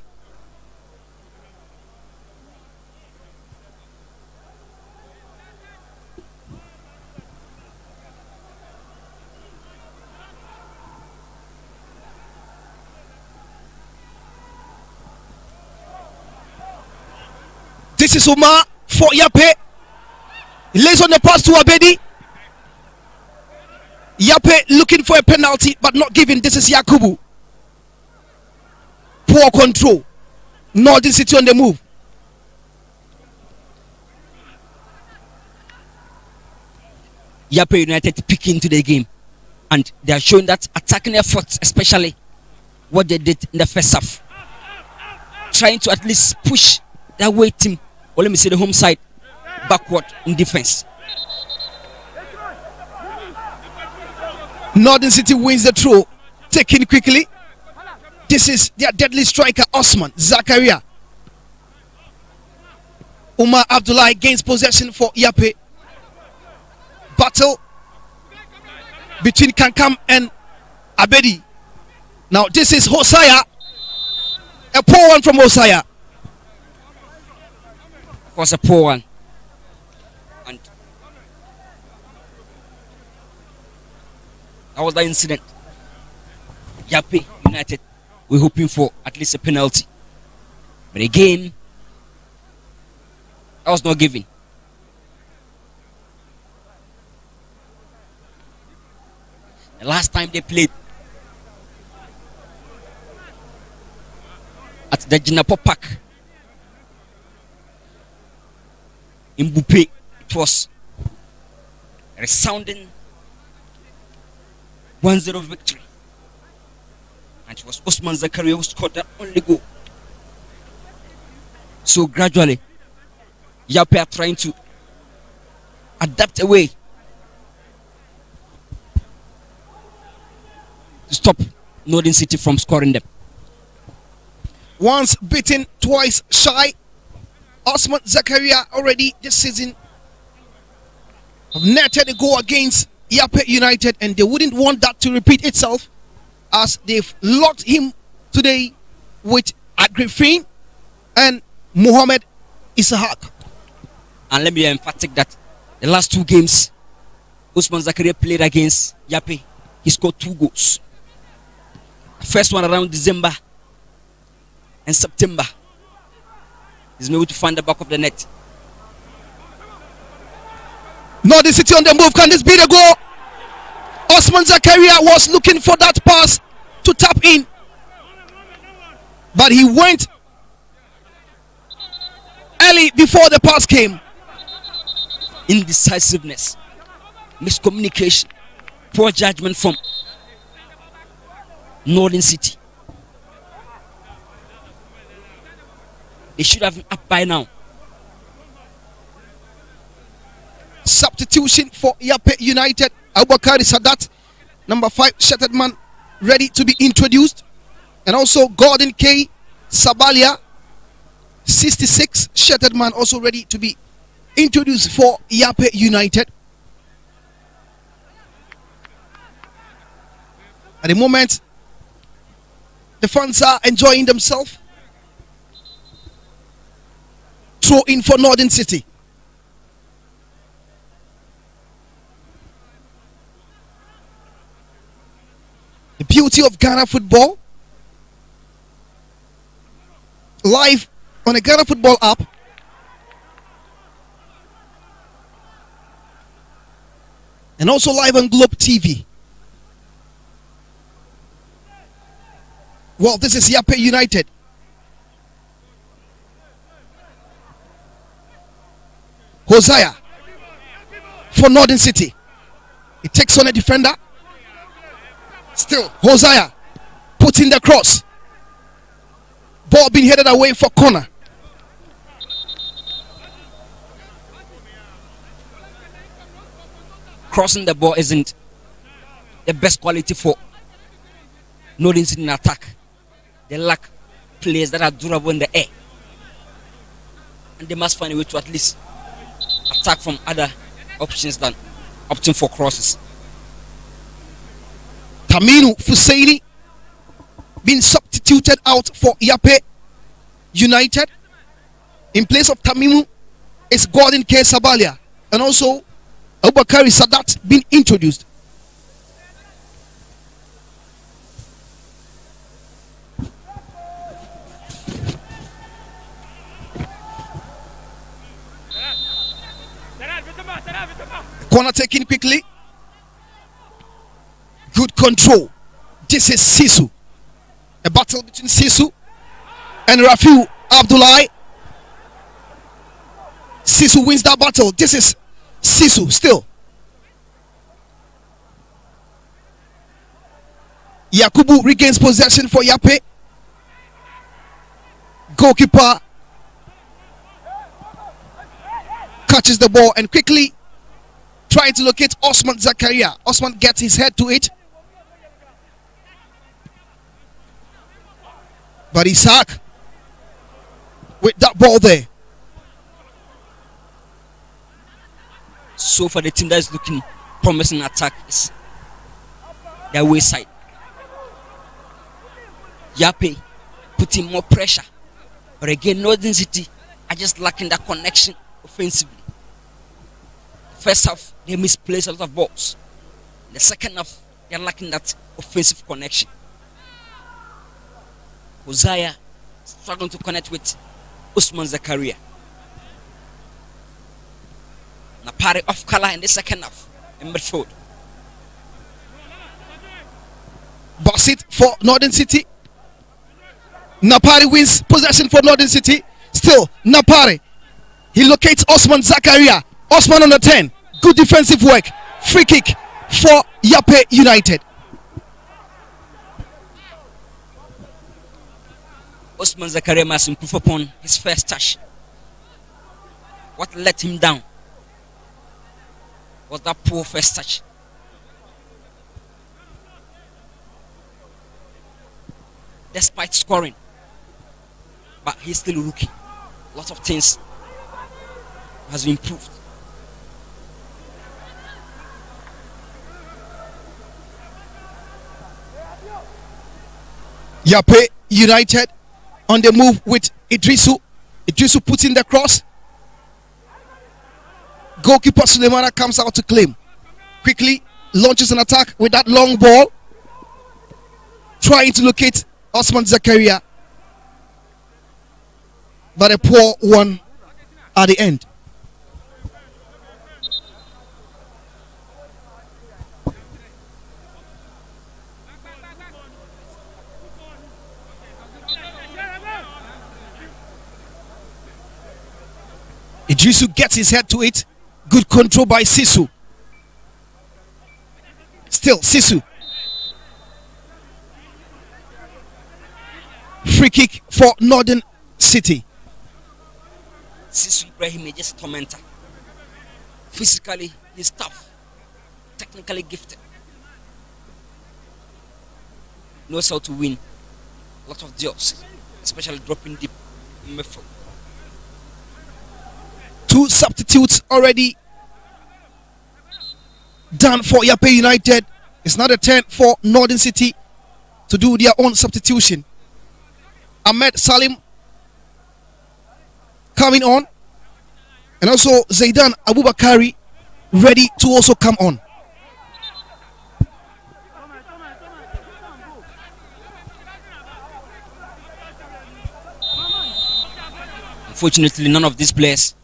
S5: This is Umar for YAPEI. He lays on the pass to Abedi. YAPEI looking for a penalty but not giving. This is Yakubu. Poor control. Northern City on the move.
S6: YAPEI United picking into the game, and they are showing that attacking efforts, especially what they did in the first half, trying to at least push that away team, or let me say the home side, backward in defense.
S5: Northern City wins the throw, taken quickly. This is their deadly striker Osman Zakaria. Umar Abdullah gains possession for YAPEI. Battle between Kankam and Abedi. Now this is Hosea. A poor one from Hosea.
S6: Was a poor one, and that was the incident. YAPEI United, we're hoping for at least a penalty, but again, that was not given. The last time they played at the Jinapo Park in Bupe, it was a resounding 1-0 victory, and it was Osman Zakaria who scored the only goal. So gradually YAPEI are trying to adapt a way to stop Northern City from scoring them.
S5: Once beaten, twice shy. Osman Zakaria already this season have netted a goal against YAPEI United, and they wouldn't want that to repeat itself, as they've locked him today with Agrifin and Mohamed Isahak.
S6: And let me be emphatic that the last two games Osman Zakaria played against YAPEI, he scored 2 goals. The first one around December and September. He's able to find the back of the net.
S5: Northern City on the move. Can this be the goal? Osman Zakaria was looking for that pass to tap in, but he went early before the pass came.
S6: Indecisiveness, miscommunication, poor judgment from Northern City. They should have been up by now.
S5: Substitution for YAPEI United. Abubakar Sadat, number 5 shattered man, ready to be introduced, and also Gordon K. Sabalia, 66 shattered man, also ready to be introduced for YAPEI United. At the moment, the fans are enjoying themselves. Throw in for Northern City. The beauty of Ghana football, live on the Ghana football app, and also live on Globe TV. Well, this is YAPEI United. Hosea for Northern City. It takes on a defender. Still Hosea. Put in the cross. Ball being headed away for corner.
S6: Crossing the ball isn't the best quality for Northern City in attack. They lack players that are durable in the air. And they must find a way to at least attack from other options than opting for crosses.
S5: Taminu Fusaini being substituted out for YAPEI United. In place of Tamimu is Gordon K. Sabalia, and also Abubakari Sadat being introduced. Corner taken quickly. Good control. This is Sisu. A battle between Sisu and Rafiu Abdullahi. Sisu wins that battle. This is Sisu still. Yakubu regains possession for YAPEI. Goalkeeper catches the ball and quickly trying to locate Osman Zakaria. Osman gets his head to it. But Isaac with that ball there.
S6: So for the team that is looking promising attack is their way side. YAPEI putting more pressure. But again, Northern City are just lacking that connection offensively. First half, they misplaced a lot of balls. The second half, they're lacking that offensive connection. Hosea struggling to connect with Usman Zakaria. Napari off color in the second half in midfield.
S5: Basit for Northern City. Napari wins possession for Northern City. Still Napari. He locates Osman Zakaria. Osman on the 10. Good defensive work. Free kick for YAPEI United.
S6: Osman Zakaria must improve upon his first touch. What let him down was that poor first touch. Despite scoring, but he's still a rookie. Lots of things has improved.
S5: YAPEI United on the move with Idrisu. Idrisu puts in the cross. Goalkeeper Sulemana comes out to claim. Quickly launches an attack with that long ball. Trying to locate Osman Zakaria. But a poor one at the end. Idrisu gets his head to it. Good control by Sisu. Still Sisu. Free kick for Northern City.
S6: Sisu Ibrahim is just a tormentor. Physically, he's tough. Technically gifted. Knows how to win a lot of jobs, especially dropping deep in midfield.
S5: Two substitutes already done for YAPEI United. It's not a turn for Northern City to do their own substitution. Ahmed Salim coming on, and also Zaidan Abubakari ready to also come on.
S6: Unfortunately, none of these players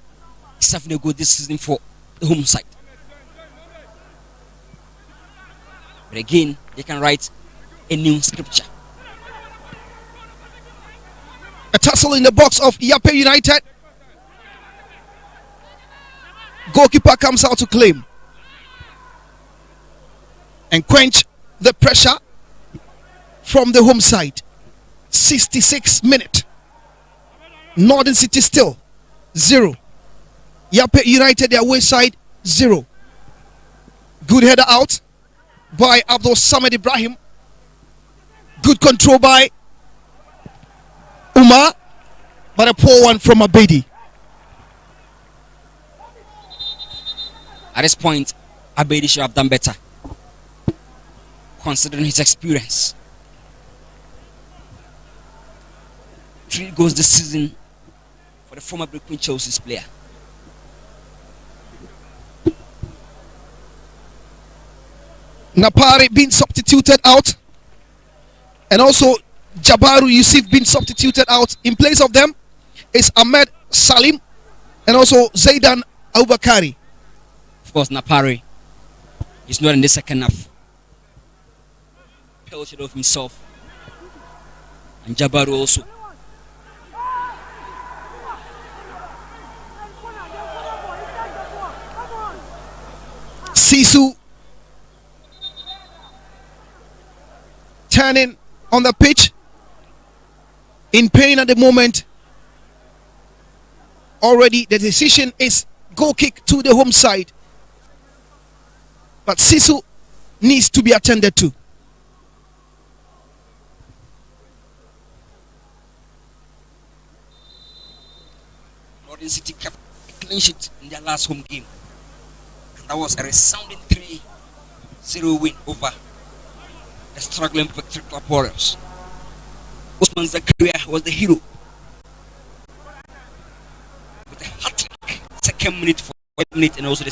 S6: is having a good this season for the home side. But again, they can write a new scripture.
S5: A tussle in the box of YAPEI United. Goalkeeper comes out to claim and quench the pressure from the home side. 66 minute. Northern City still 0. YAPEI United their away side 0. Good header out by Abdul Samad Ibrahim. Good control by Umar, but a poor one from Abedi.
S6: At this point, Abedi should have done better, considering his experience. 3 goals this season for the former Brooklyn Chelsea's player.
S5: Napari being substituted out, and also Jabaru Yusuf being substituted out. In place of them is Ahmed Salim and also Zaidan Abubakari.
S6: Of course, Napari is not in the second half. Pelted off himself. And Jabaru also.
S5: Sisu turning on the pitch, in pain at the moment. Already the decision is goal kick to the home side, but Sisu needs to be attended to.
S6: Northern City kept a clean sheet in their last home game, and that was a resounding 3-0 win over the struggling Victory Club Warriors. Osman Zakaria was the hero with a hat-trick, second minute, 4th minute, and also the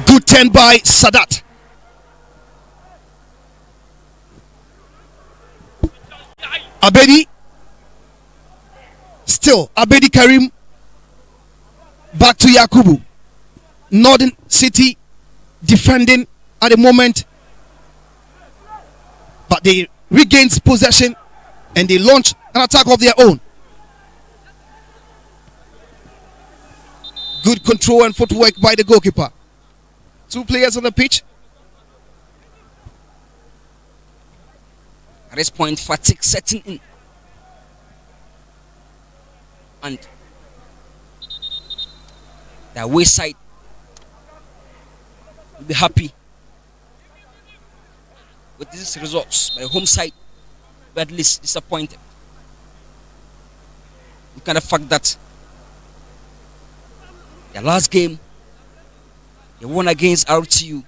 S5: Good turn by Sadat. Abedi. Still, Abedi Karim. Back to Yakubu. Northern City defending at the moment. But they regained possession and they launch an attack of their own. Good control and footwork by the goalkeeper. Two players on the pitch.
S6: At this point, fatigue setting in. And the away side will be happy with these results. But the home side will at least disappointed. Look at the fact that the last game they won against RTU,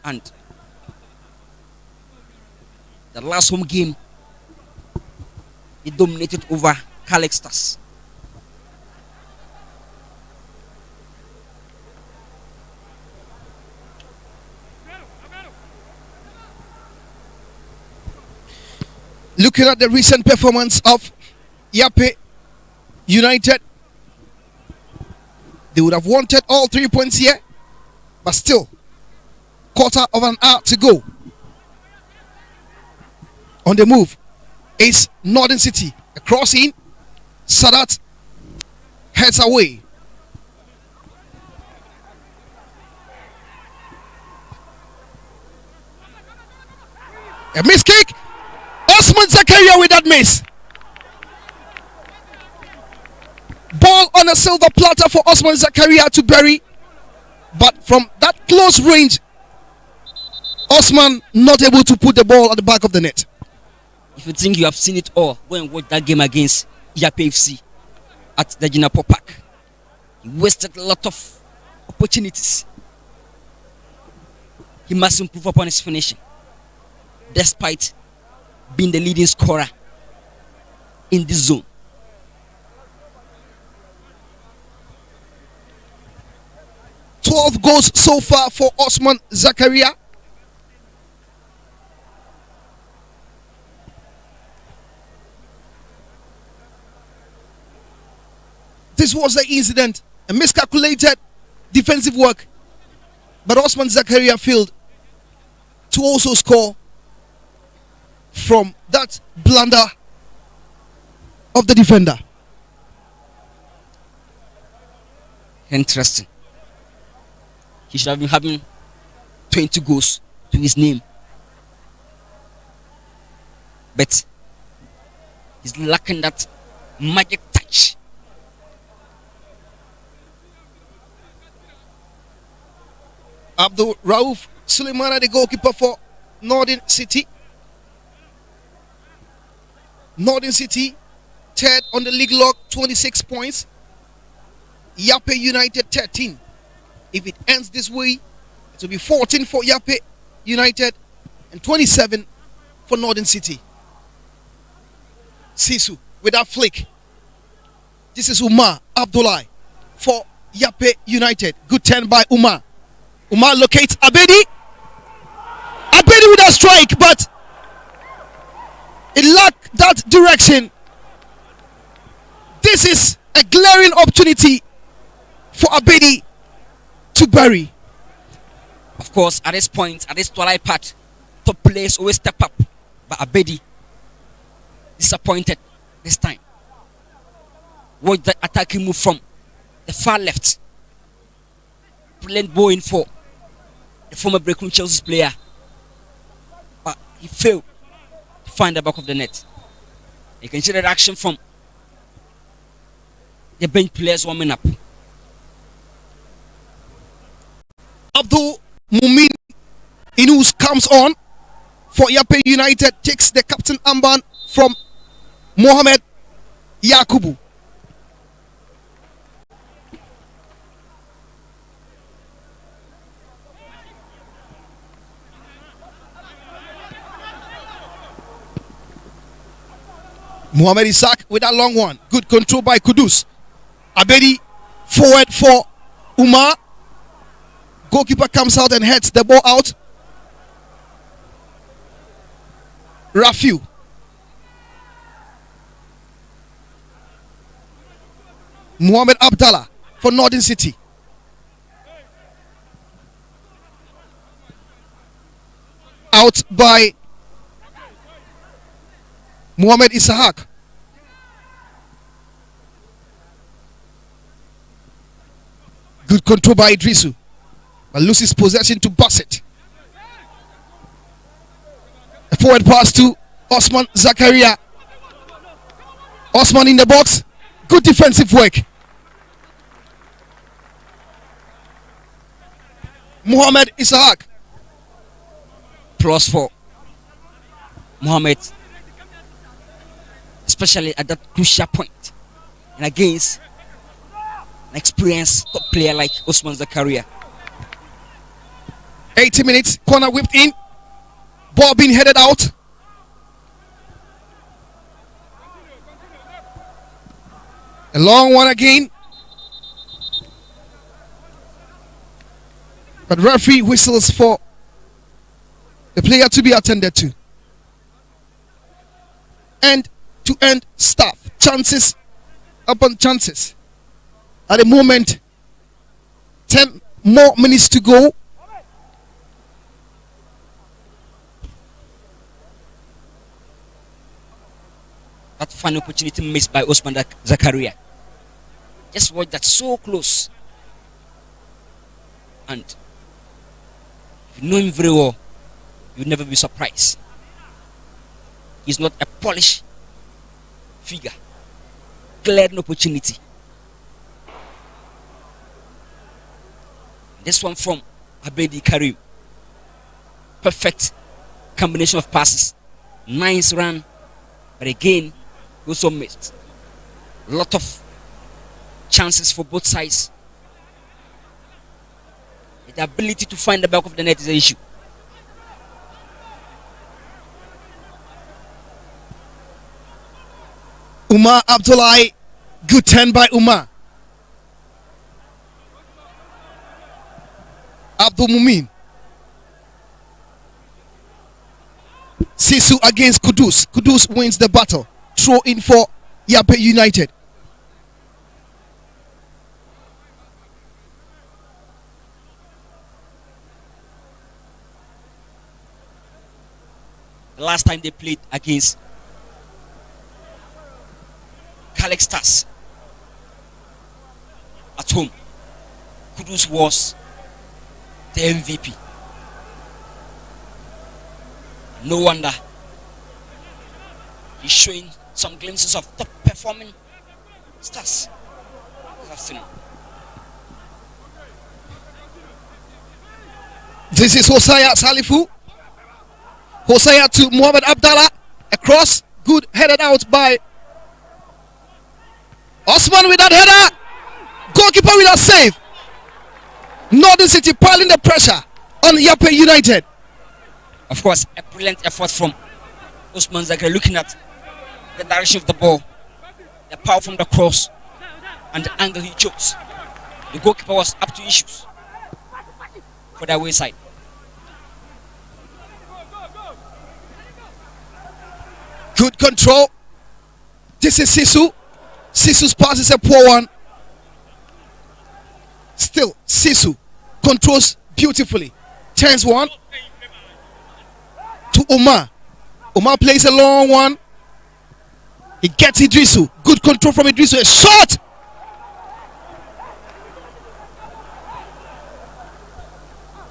S6: and the last home game they dominated over Calextas.
S5: Looking at the recent performance of YAPEI United, they would have wanted all 3 points here, but still, quarter of an hour to go. On the move is Northern City. A crossing, Sadat heads away. A miss kick. Osman Zakaria with that miss. Ball on a silver platter for Osman Zakaria to bury, but from that close range, Osman not able to put the ball at the back of the net.
S6: If you think you have seen it all, go and watch that game against YAPEI FC at the Jinapo Park. He wasted a lot of opportunities. He must improve upon his finishing, despite being the leading scorer in this zone.
S5: Goals so far for Osman Zakaria. This was the incident, a miscalculated defensive work, but Osman Zakaria failed to also score from that blunder of the defender.
S6: Interesting. He should have been having 20 goals to his name, but he's lacking that magic touch.
S5: Abdul Rauf Suleimana, the goalkeeper for Northern City. Northern City third on the league log, 26 points. YAPEI United 13. If it ends this way, it will be 14 for YAPEI United and 27 for Northern City. Sisu with that flick. This is Umar Abdullah for YAPEI United. Good turn by Umar. Umar locates Abedi. Abedi with a strike, but it lacked that direction. This is a glaring opportunity for Abedi to bury.
S6: Of course, at this point, at this twilight part, top players always step up, but Abedi disappointed this time. Watch the attacking move from the far left. Brilliant ball in for the former Brecon Chelsea's player, but he failed to find the back of the net. You can see the reaction from the bench players warming up.
S5: Abdul Mumin Inus comes on for YAPEI United, takes the captain armband from Mohamed Yakubu. Mohamed Isaac with that long one. Good control by Kudus. Abedi forward for Umar. Goalkeeper comes out and heads the ball out. Rafiu. Mohamed Abdallah for Northern City. Out by Mohamed Isahak. Good control by Idrisu. But loses possession to Bassett. A forward pass to Osman Zakaria. Osman in the box. Good defensive work. Mohamed Isahak.
S6: +4. Mohamed, especially at that crucial point, and against an experienced top player like Osman Zakaria.
S5: 80 minutes, corner whipped in, ball being headed out. A long one again, but referee whistles for the player to be attended to. End to end stuff, chances upon chances. At the moment, 10 more minutes to go.
S6: That final opportunity missed by Osman Zakaria. Just watch that, so close. And if you know him very well, you'll never be surprised. He's not a polished figure. Cleared an opportunity. This one from Abedi Karim. Perfect combination of passes. Nice run. But again, he also missed. A lot of chances for both sides. The ability to find the back of the net is an issue.
S5: Umar Abdullahi, good turn by Umar. Abdul Mumin. Sisu against Kudus. Kudus wins the battle. Throw in for YAPEI United.
S6: The last time they played against Calix Stars at home, Kudus was the MVP. No wonder he's showing some glimpses of top performing Stars this afternoon.
S5: This is Hosea Salifu. Hosea to Mohamed Abdallah. Across. Good headed out by Osman with that header. Goalkeeper with a save. Northern City piling the pressure on YAPEI United.
S6: Of course, a brilliant effort from Osman Zakaria, looking at the direction of the ball, the power from the cross, and the angle he chose. The goalkeeper was up to issues for the away side.
S5: Good control. This is Sisu. Sisu's pass is a poor one. Still, Sisu controls beautifully. Turns one to Omar. Omar plays a long one. He gets Idrisu. Good control from Idrisu. A shot.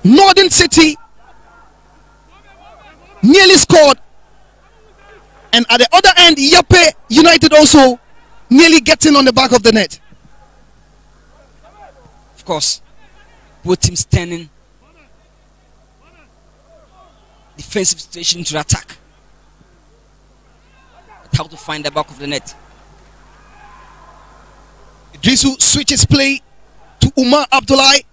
S5: Northern City nearly scored. And at the other end, YAPEI United also nearly getting on the back of the net.
S6: Of course, both teams turning defensive situation to attack. How to find the back of the net.
S5: Idrisu switches play to Umar Abdullahi.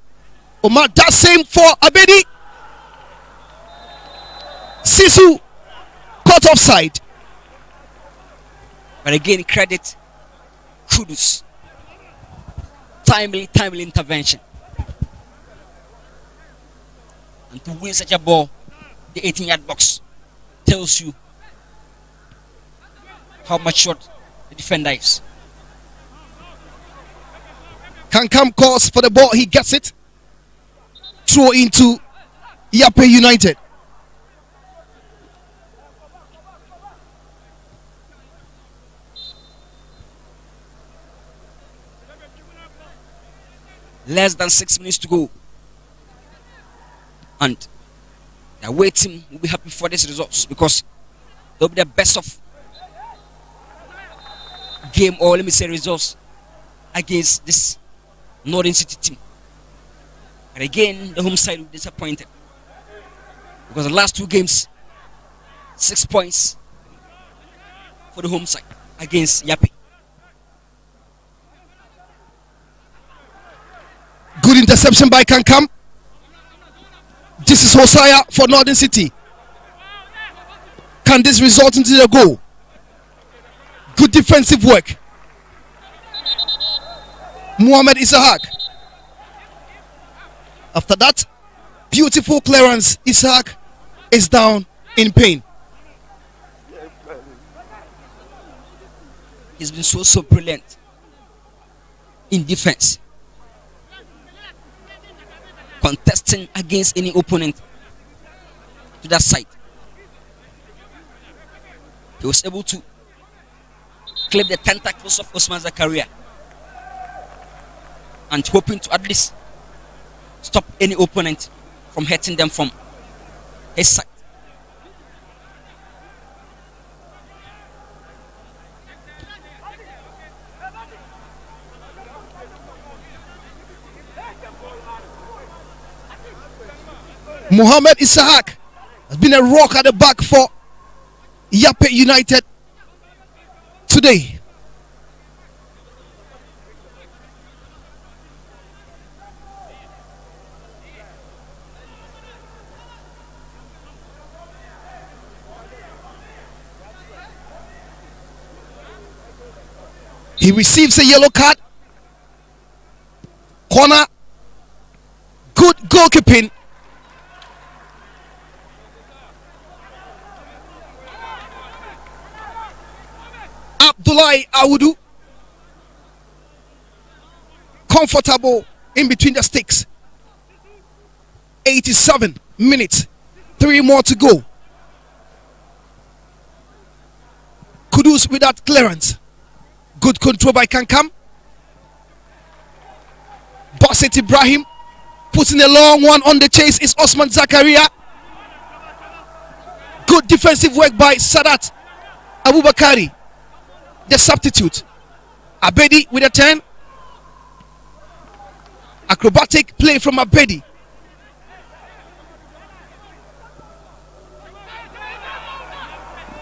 S5: Umar does same for Abedi. Sisu caught offside.
S6: But again, credit Kudus. Timely intervention. And to win such a ball, the 18-yard box tells you how mature the defender is.
S5: Kankam calls for the ball. He gets it. Throw into YAPEI United.
S6: Less than 6 minutes to go. And the away team will be happy for these results because they'll be the best of game, or let me say results, against this Northern City team. But again, the home side will be disappointed because the last 2 games, 6 points for the home side against YAPEI.
S5: Good interception by Kankam. This is Hosea for Northern City. Can this result into the goal? Good defensive work. Mohamed Isahak. After that, beautiful clearance. Isahak is down in pain.
S6: He's been so brilliant in defense, contesting against any opponent to that side. He was able to clip the tentacles of Osman Zakaria and hoping to at least stop any opponent from hitting them from his side.
S5: Mohamed Isahak has been a rock at the back for YAPEI United today. He receives a yellow card. Corner. Good goalkeeping. Abdullahi Awudu, comfortable in between the sticks. 87 minutes, 3 more to go. Kudus with that clearance. Good control by Kankam. Basit Ibrahim putting a long one on the chase is Osman Zakaria. Good defensive work by Sadat Abubakari, the substitute. Abedi with a 10. Acrobatic play from Abedi.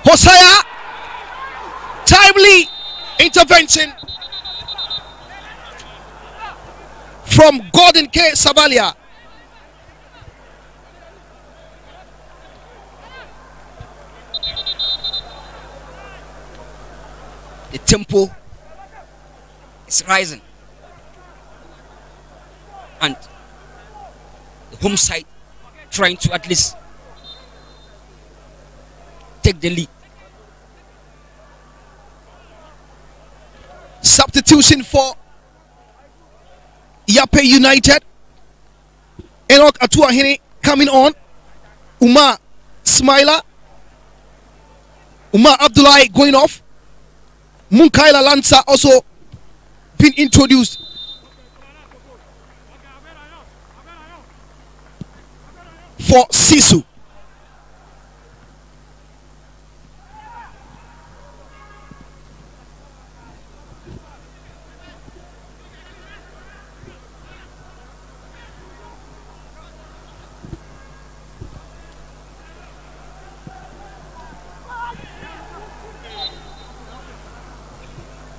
S5: Hosea, timely intervention from Gordon K. Sabalia.
S6: The tempo is rising, and the home side trying to at least take the lead.
S5: Substitution for YAPEI United. Enoch Atuahine coming on. Umar Smiler. Umar Abdullahi going off. Munkaila Lanza also been introduced. For Sisu.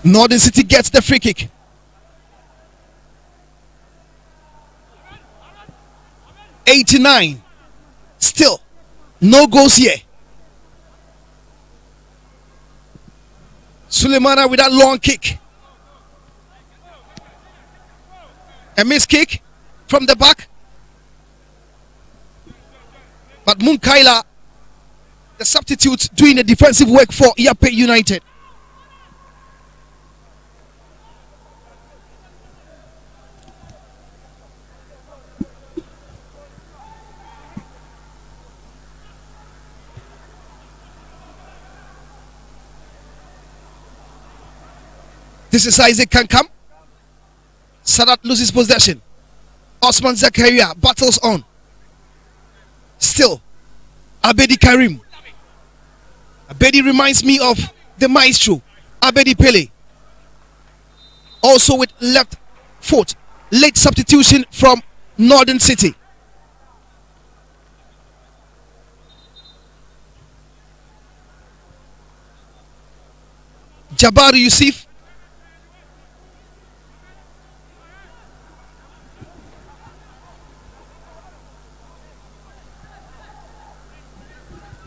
S5: Northern City gets the free kick. '89. Still, no goals here. Suleimana with that long kick. A missed kick from the back. But Munkaila, the substitute, doing the defensive work for YAPEI United. This is Isaac Kankam. Sadat loses possession. Osman Zakaria battles on. Still, Abedi Karim. Abedi reminds me of the maestro, Abedi Pele. Also with left foot. Late substitution from Northern City. Jabari Yusuf.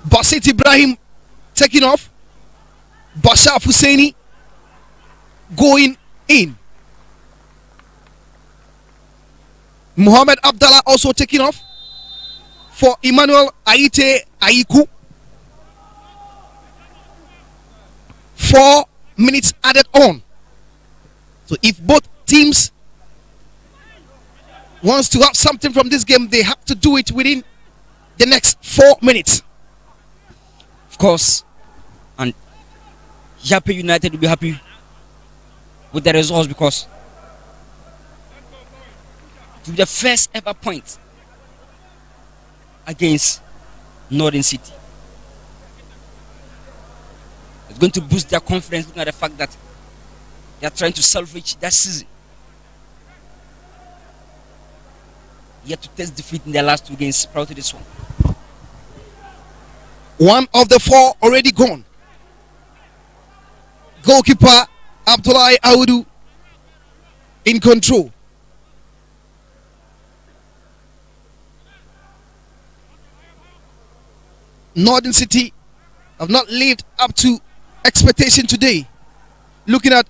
S5: Basit Ibrahim taking off. Bashar Husseini going in. Muhammad Abdallah also taking off for Emmanuel Aite Aiku. 4 minutes added on. So if both teams wants to have something from this game, they have to do it within the next 4 minutes.
S6: Of course, and YAPEI United will be happy with the results because to the first ever point against Northern City. It's going to boost their confidence looking at the fact that they are trying to salvage that season. Yet to test defeat in their last 2 games prior to this one.
S5: One of the 4 already gone. Goalkeeper Abdullahi Audu in control. Northern City have not lived up to expectation today. Looking at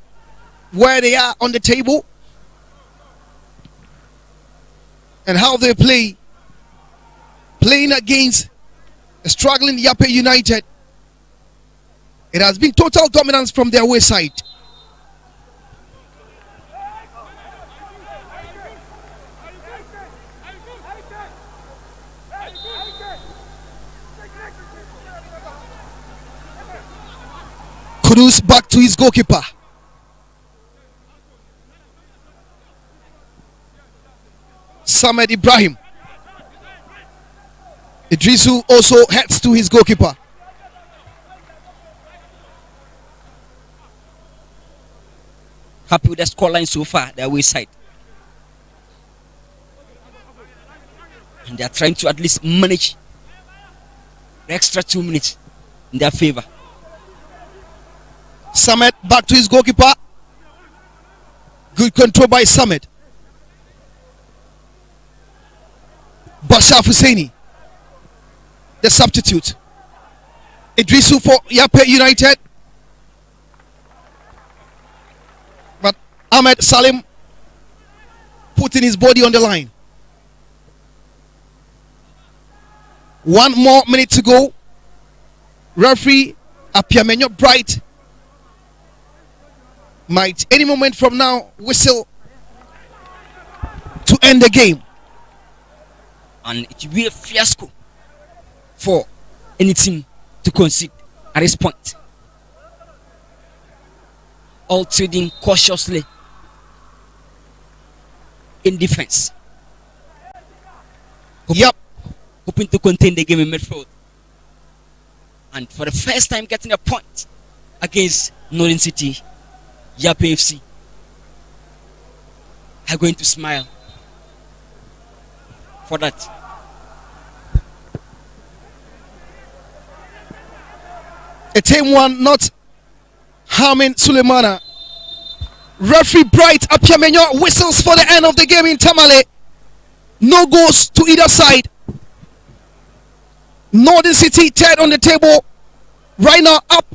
S5: where they are on the table and how they play, playing against a struggling YAPEI United. It has been total dominance from their away side. Kudus back to his goalkeeper. Samed Ibrahim. Idrisu also heads to his goalkeeper.
S6: Happy with the scoreline so far, their away side. And they are trying to at least manage the extra 2 minutes in their favor.
S5: Samet back to his goalkeeper. Good control by Samet. Bashar Husseini, the substitute. Idrisu for YAPEI United. But Ahmed Salim putting his body on the line. 1 more minute to go. Referee Apiamenyo Bright might any moment from now whistle to end the game.
S6: And it will be a fiasco for any team to concede at this point. All trading cautiously in defense. Hoping to contain the game in midfield. And for the first time getting a point against Northern City, YAPEI FC are going to smile for that.
S5: A team one not harming Sulemana. Referee Bright Apiamenyo whistles for the end of the game in Tamale. No goals to either side. Northern City third on the table. Right now up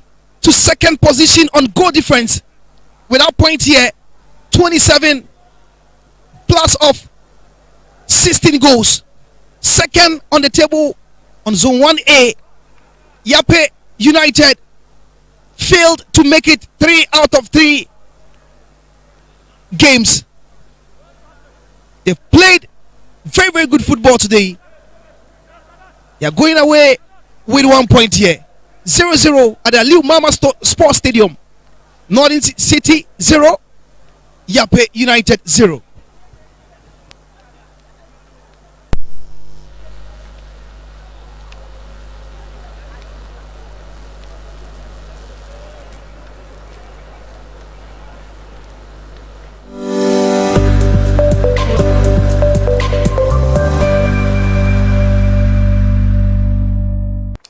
S5: to second position on goal difference. Without point here. 27 plus of 16 goals. Second on the table On Zone 1A, YAPEI United failed to make it 3 out of 3 games. They've played very, very good football today. They are going away with 1 point here. 0-0 at the Liu Mama Sports Stadium. Northern City 0, YAPEI United 0.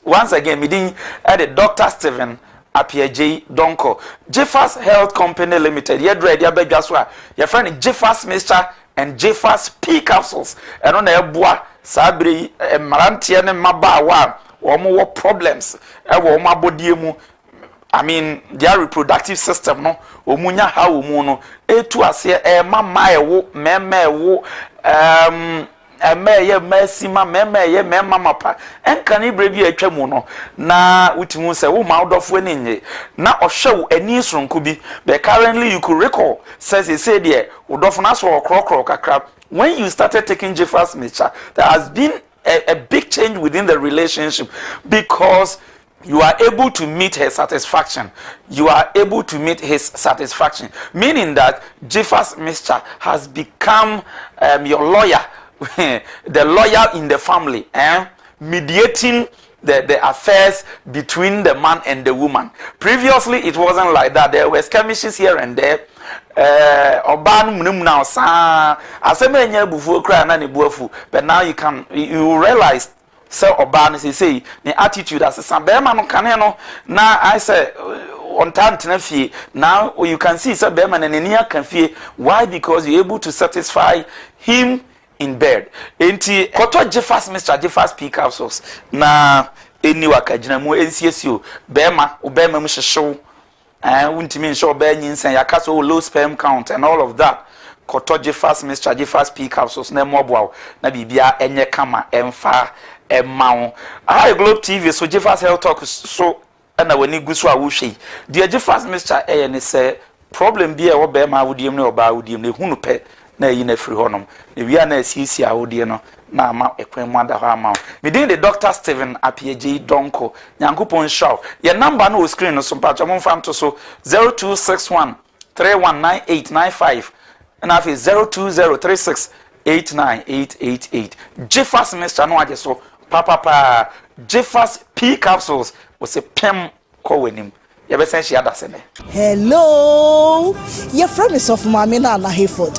S7: Once again, meeting at the Dr. Stephen Appiaje Donko, Jeffers Health Company Limited. You're ready, you're better. Your friend Jeffers Mixture and Jeffers P capsules. And on the bois, Sabri, Marantian and Mabawa, or more problems. I mean, their reproductive system, no, Omunya ha umuno, to us here, mamma, wo, emeye mesima memeye memama pa enka ni brebi atwamu no na utimu se wo ma odofo ni nye na ohwe ani sonko bi but currently you could recall says he said there odofo na so okrokro kakra when you started taking Jeffers mixture there has been a big change within the relationship because you are able to meet her satisfaction. You are able to meet his satisfaction, meaning that Jeffers mixture has become your lawyer, the lawyer in the family, mediating the affairs between the man and the woman. Previously, it wasn't like that. There were skirmishes here and there. But now you realize. So Obama say the attitude as some Berman no can no now I say on time now you can see so Berman and Nia can feel why because you're able to satisfy him in bed. Enti koto Jeffers Mr. Jeffers P capsules na eni wakagina mu ensiesu Berman Obama mu hyehyw wuntimi nso Obama nyinsan yakaso low sperm count and all of that. Koto Jeffers Mr. Jeffers P capsules na moboa na bibia enye kama emfa Emma, I Globe TV, so Jeffers Health Talk so and when you go so I will say, dear Jeffers Mr. A and say, problem be a Obama would you know about him, the Hunupe, nay in a free honum. If we are na CC, I would know, now ma a queen wonder how amount. Within the Dr. Stephen Appiaje Donko, Yankupon Shaw, your number no screen or some patch among fam to so 0261 319895 and I feel 02036 89888. Jeffers Mr. No, I just so. Papa Jeffers P capsules was a pem cowenim. You ever send she had that?
S8: Hello, your friend is of Mamina and Hayford.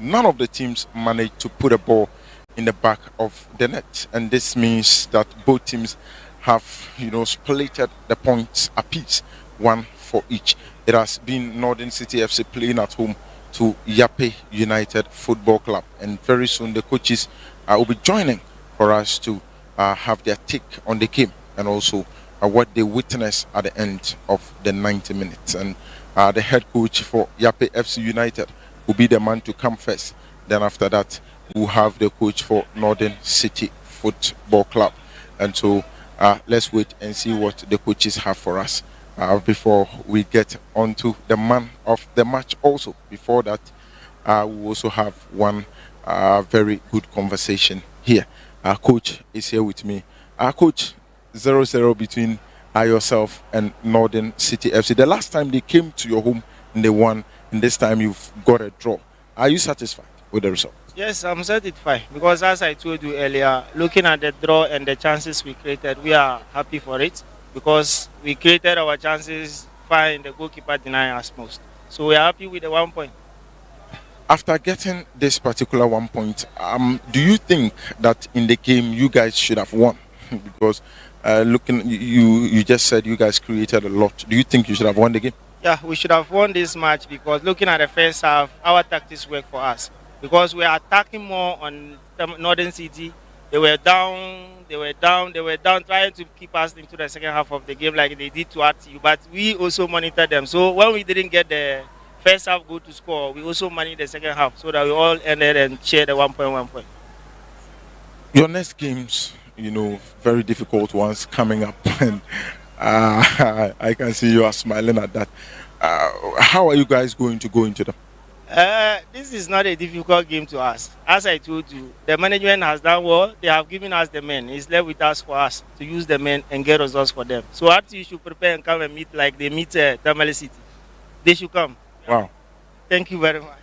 S2: none of the teams managed to put a ball in the back of the net, and this means that both teams have, splitted the points apiece, one for each. It has been Northern City FC playing at home to YAPEI United Football Club, and very soon the coaches will be joining for us to have their take on the game and also what they witnessed at the end of the 90 minutes. And the head coach for YAPEI FC United will be the man to come first. Then after that, we'll have the coach for Northern City Football Club. And so let's wait and see what the coaches have for us before we get on to the man of the match. Also, before that, we also have one very good conversation here. Our coach is here with me. Our coach, 0-0 between yourself and Northern City FC. The last time they came to your home, they won, and this time you've got a draw. Are you satisfied with the result?
S4: Yes, I'm satisfied because, as I told you earlier, looking at the draw and the chances we created, we are happy for it because we created our chances fine. The goalkeeper denied us most, so we are happy with the 1 point.
S2: After getting this particular 1 point, do you think that in the game you guys should have won? Because looking, you just said you guys created a lot. Do you think you should have won the game?
S4: Yeah, we should have won this match because looking at the first half, our tactics work for us because we are attacking more on Northern City. They were down, trying to keep us into the second half of the game like they did to RTU, but we also monitored them. So when we didn't get the first half goal to score, we also managed the second half so that we all ended and shared the 1 point.
S2: Your next games, very difficult ones coming up, and I can see you are smiling at that. How are you guys going to go into them?
S4: This is not a difficult game to us. As I told you, the management has done well. They have given us the men. It's left with us for us to use the men and get results for them. So after you should prepare and come and meet like they meet Tamale City. They should come.
S2: Wow.
S4: Thank you very much.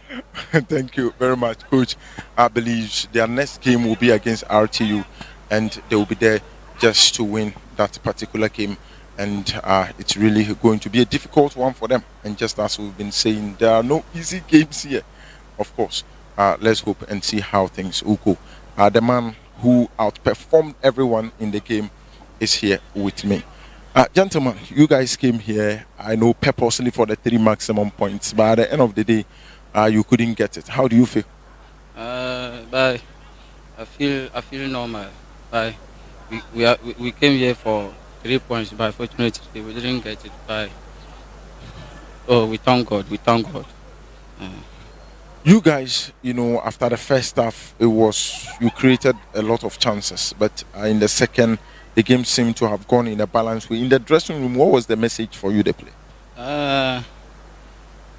S2: Thank you very much, Coach. I believe their next game will be against RTU, and they will be there just to win that particular game. And it's really going to be a difficult one for them. And just as we've been saying, there are no easy games here. Of course, let's hope and see how things will go. The man who outperformed everyone in the game is here with me. Gentlemen, you guys came here, I know, purposely for the 3 maximum points, but at the end of the day, you couldn't get it. How do you feel?
S3: I feel normal. We came here for 3 points, but fortunately we didn't get it. We thank God.
S2: You guys, after the first half, you created a lot of chances, but in the second, the game seemed to have gone in a balanced way. In the dressing room, what was the message for you to play?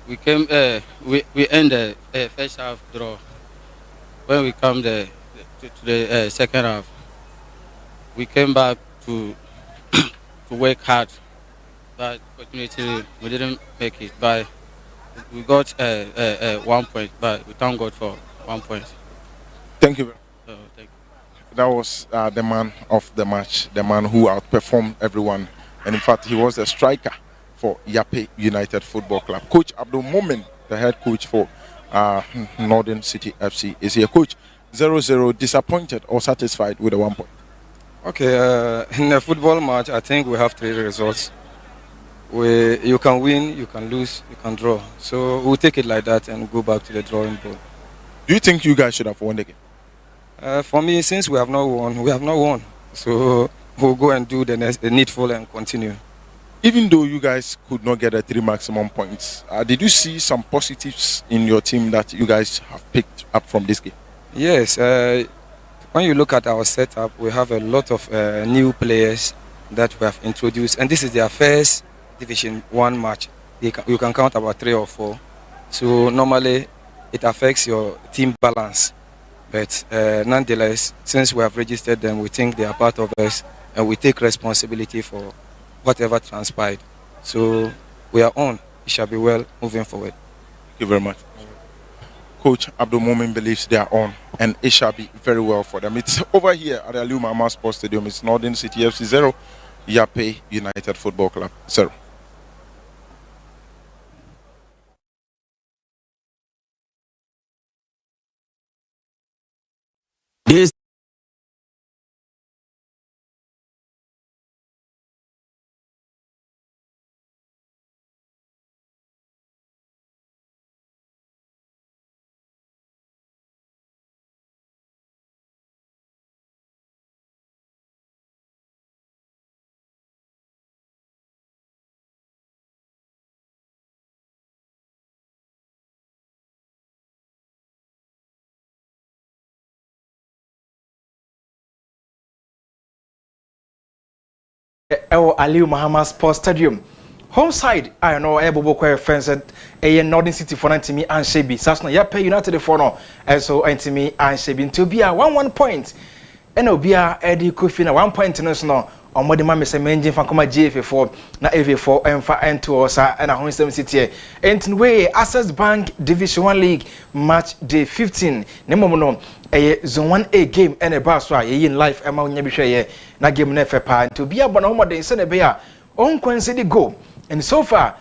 S3: We end the first half draw. When we come to the second half, we came back to work hard, but fortunately we didn't make it. But we got 1 point, but we thank God for 1 point.
S2: Thank you.
S3: Thank you.
S2: That was the man of the match, the man who outperformed everyone. And in fact, he was the striker for YAPEI United Football Club. Coach Abdul Momin, the head coach for Northern City FC, is here. Coach, 0-0, disappointed or satisfied with the 1 point?
S3: Okay, in a football match, I think we have 3 results. You can win, you can lose, you can draw. So we'll take it like that and go back to the drawing board.
S2: Do you think you guys should have won the game?
S3: For me, since we have not won, we have not won. So we'll go and do the needful and continue.
S2: Even though you guys could not get the 3 maximum points, did you see some positives in your team that you guys have picked up from this game?
S3: Yes. When you look at our setup, we have a lot of new players that we have introduced. And this is their first Division 1 match. You can count about 3 or 4. So normally, it affects your team balance. But nonetheless, since we have registered them, we think they are part of us and we take responsibility for whatever transpired. So we are on. It shall be well moving forward.
S2: Thank you very much. Coach Abdul Momin believes they are on and it shall be very well for them. It's over here at the Aliu Mahama Sports Stadium. It's Northern City FC 0, YAPEI United Football Club 0.
S1: ɛwɔ Aliu Mahama Sports Stadium. Home side, I know Ebobo Kwe friends at a Northern City for Antimi and Shebi. Sasna Yape United for no, and so Antimi and Shebi to be a 1-1 point. And Obia Eddie Kufina 1 point in us no. On what the mammy say, Menjin Fakoma GF4, na AV4, and for N2 Osa, and a home city. And way Access Bank Division 1 League match day 15. Nemono, a Zone 1A game and a Baswa, in life among Yabisha, na game never pa, to be a bonoma de Senebea, on coincident go. And so far,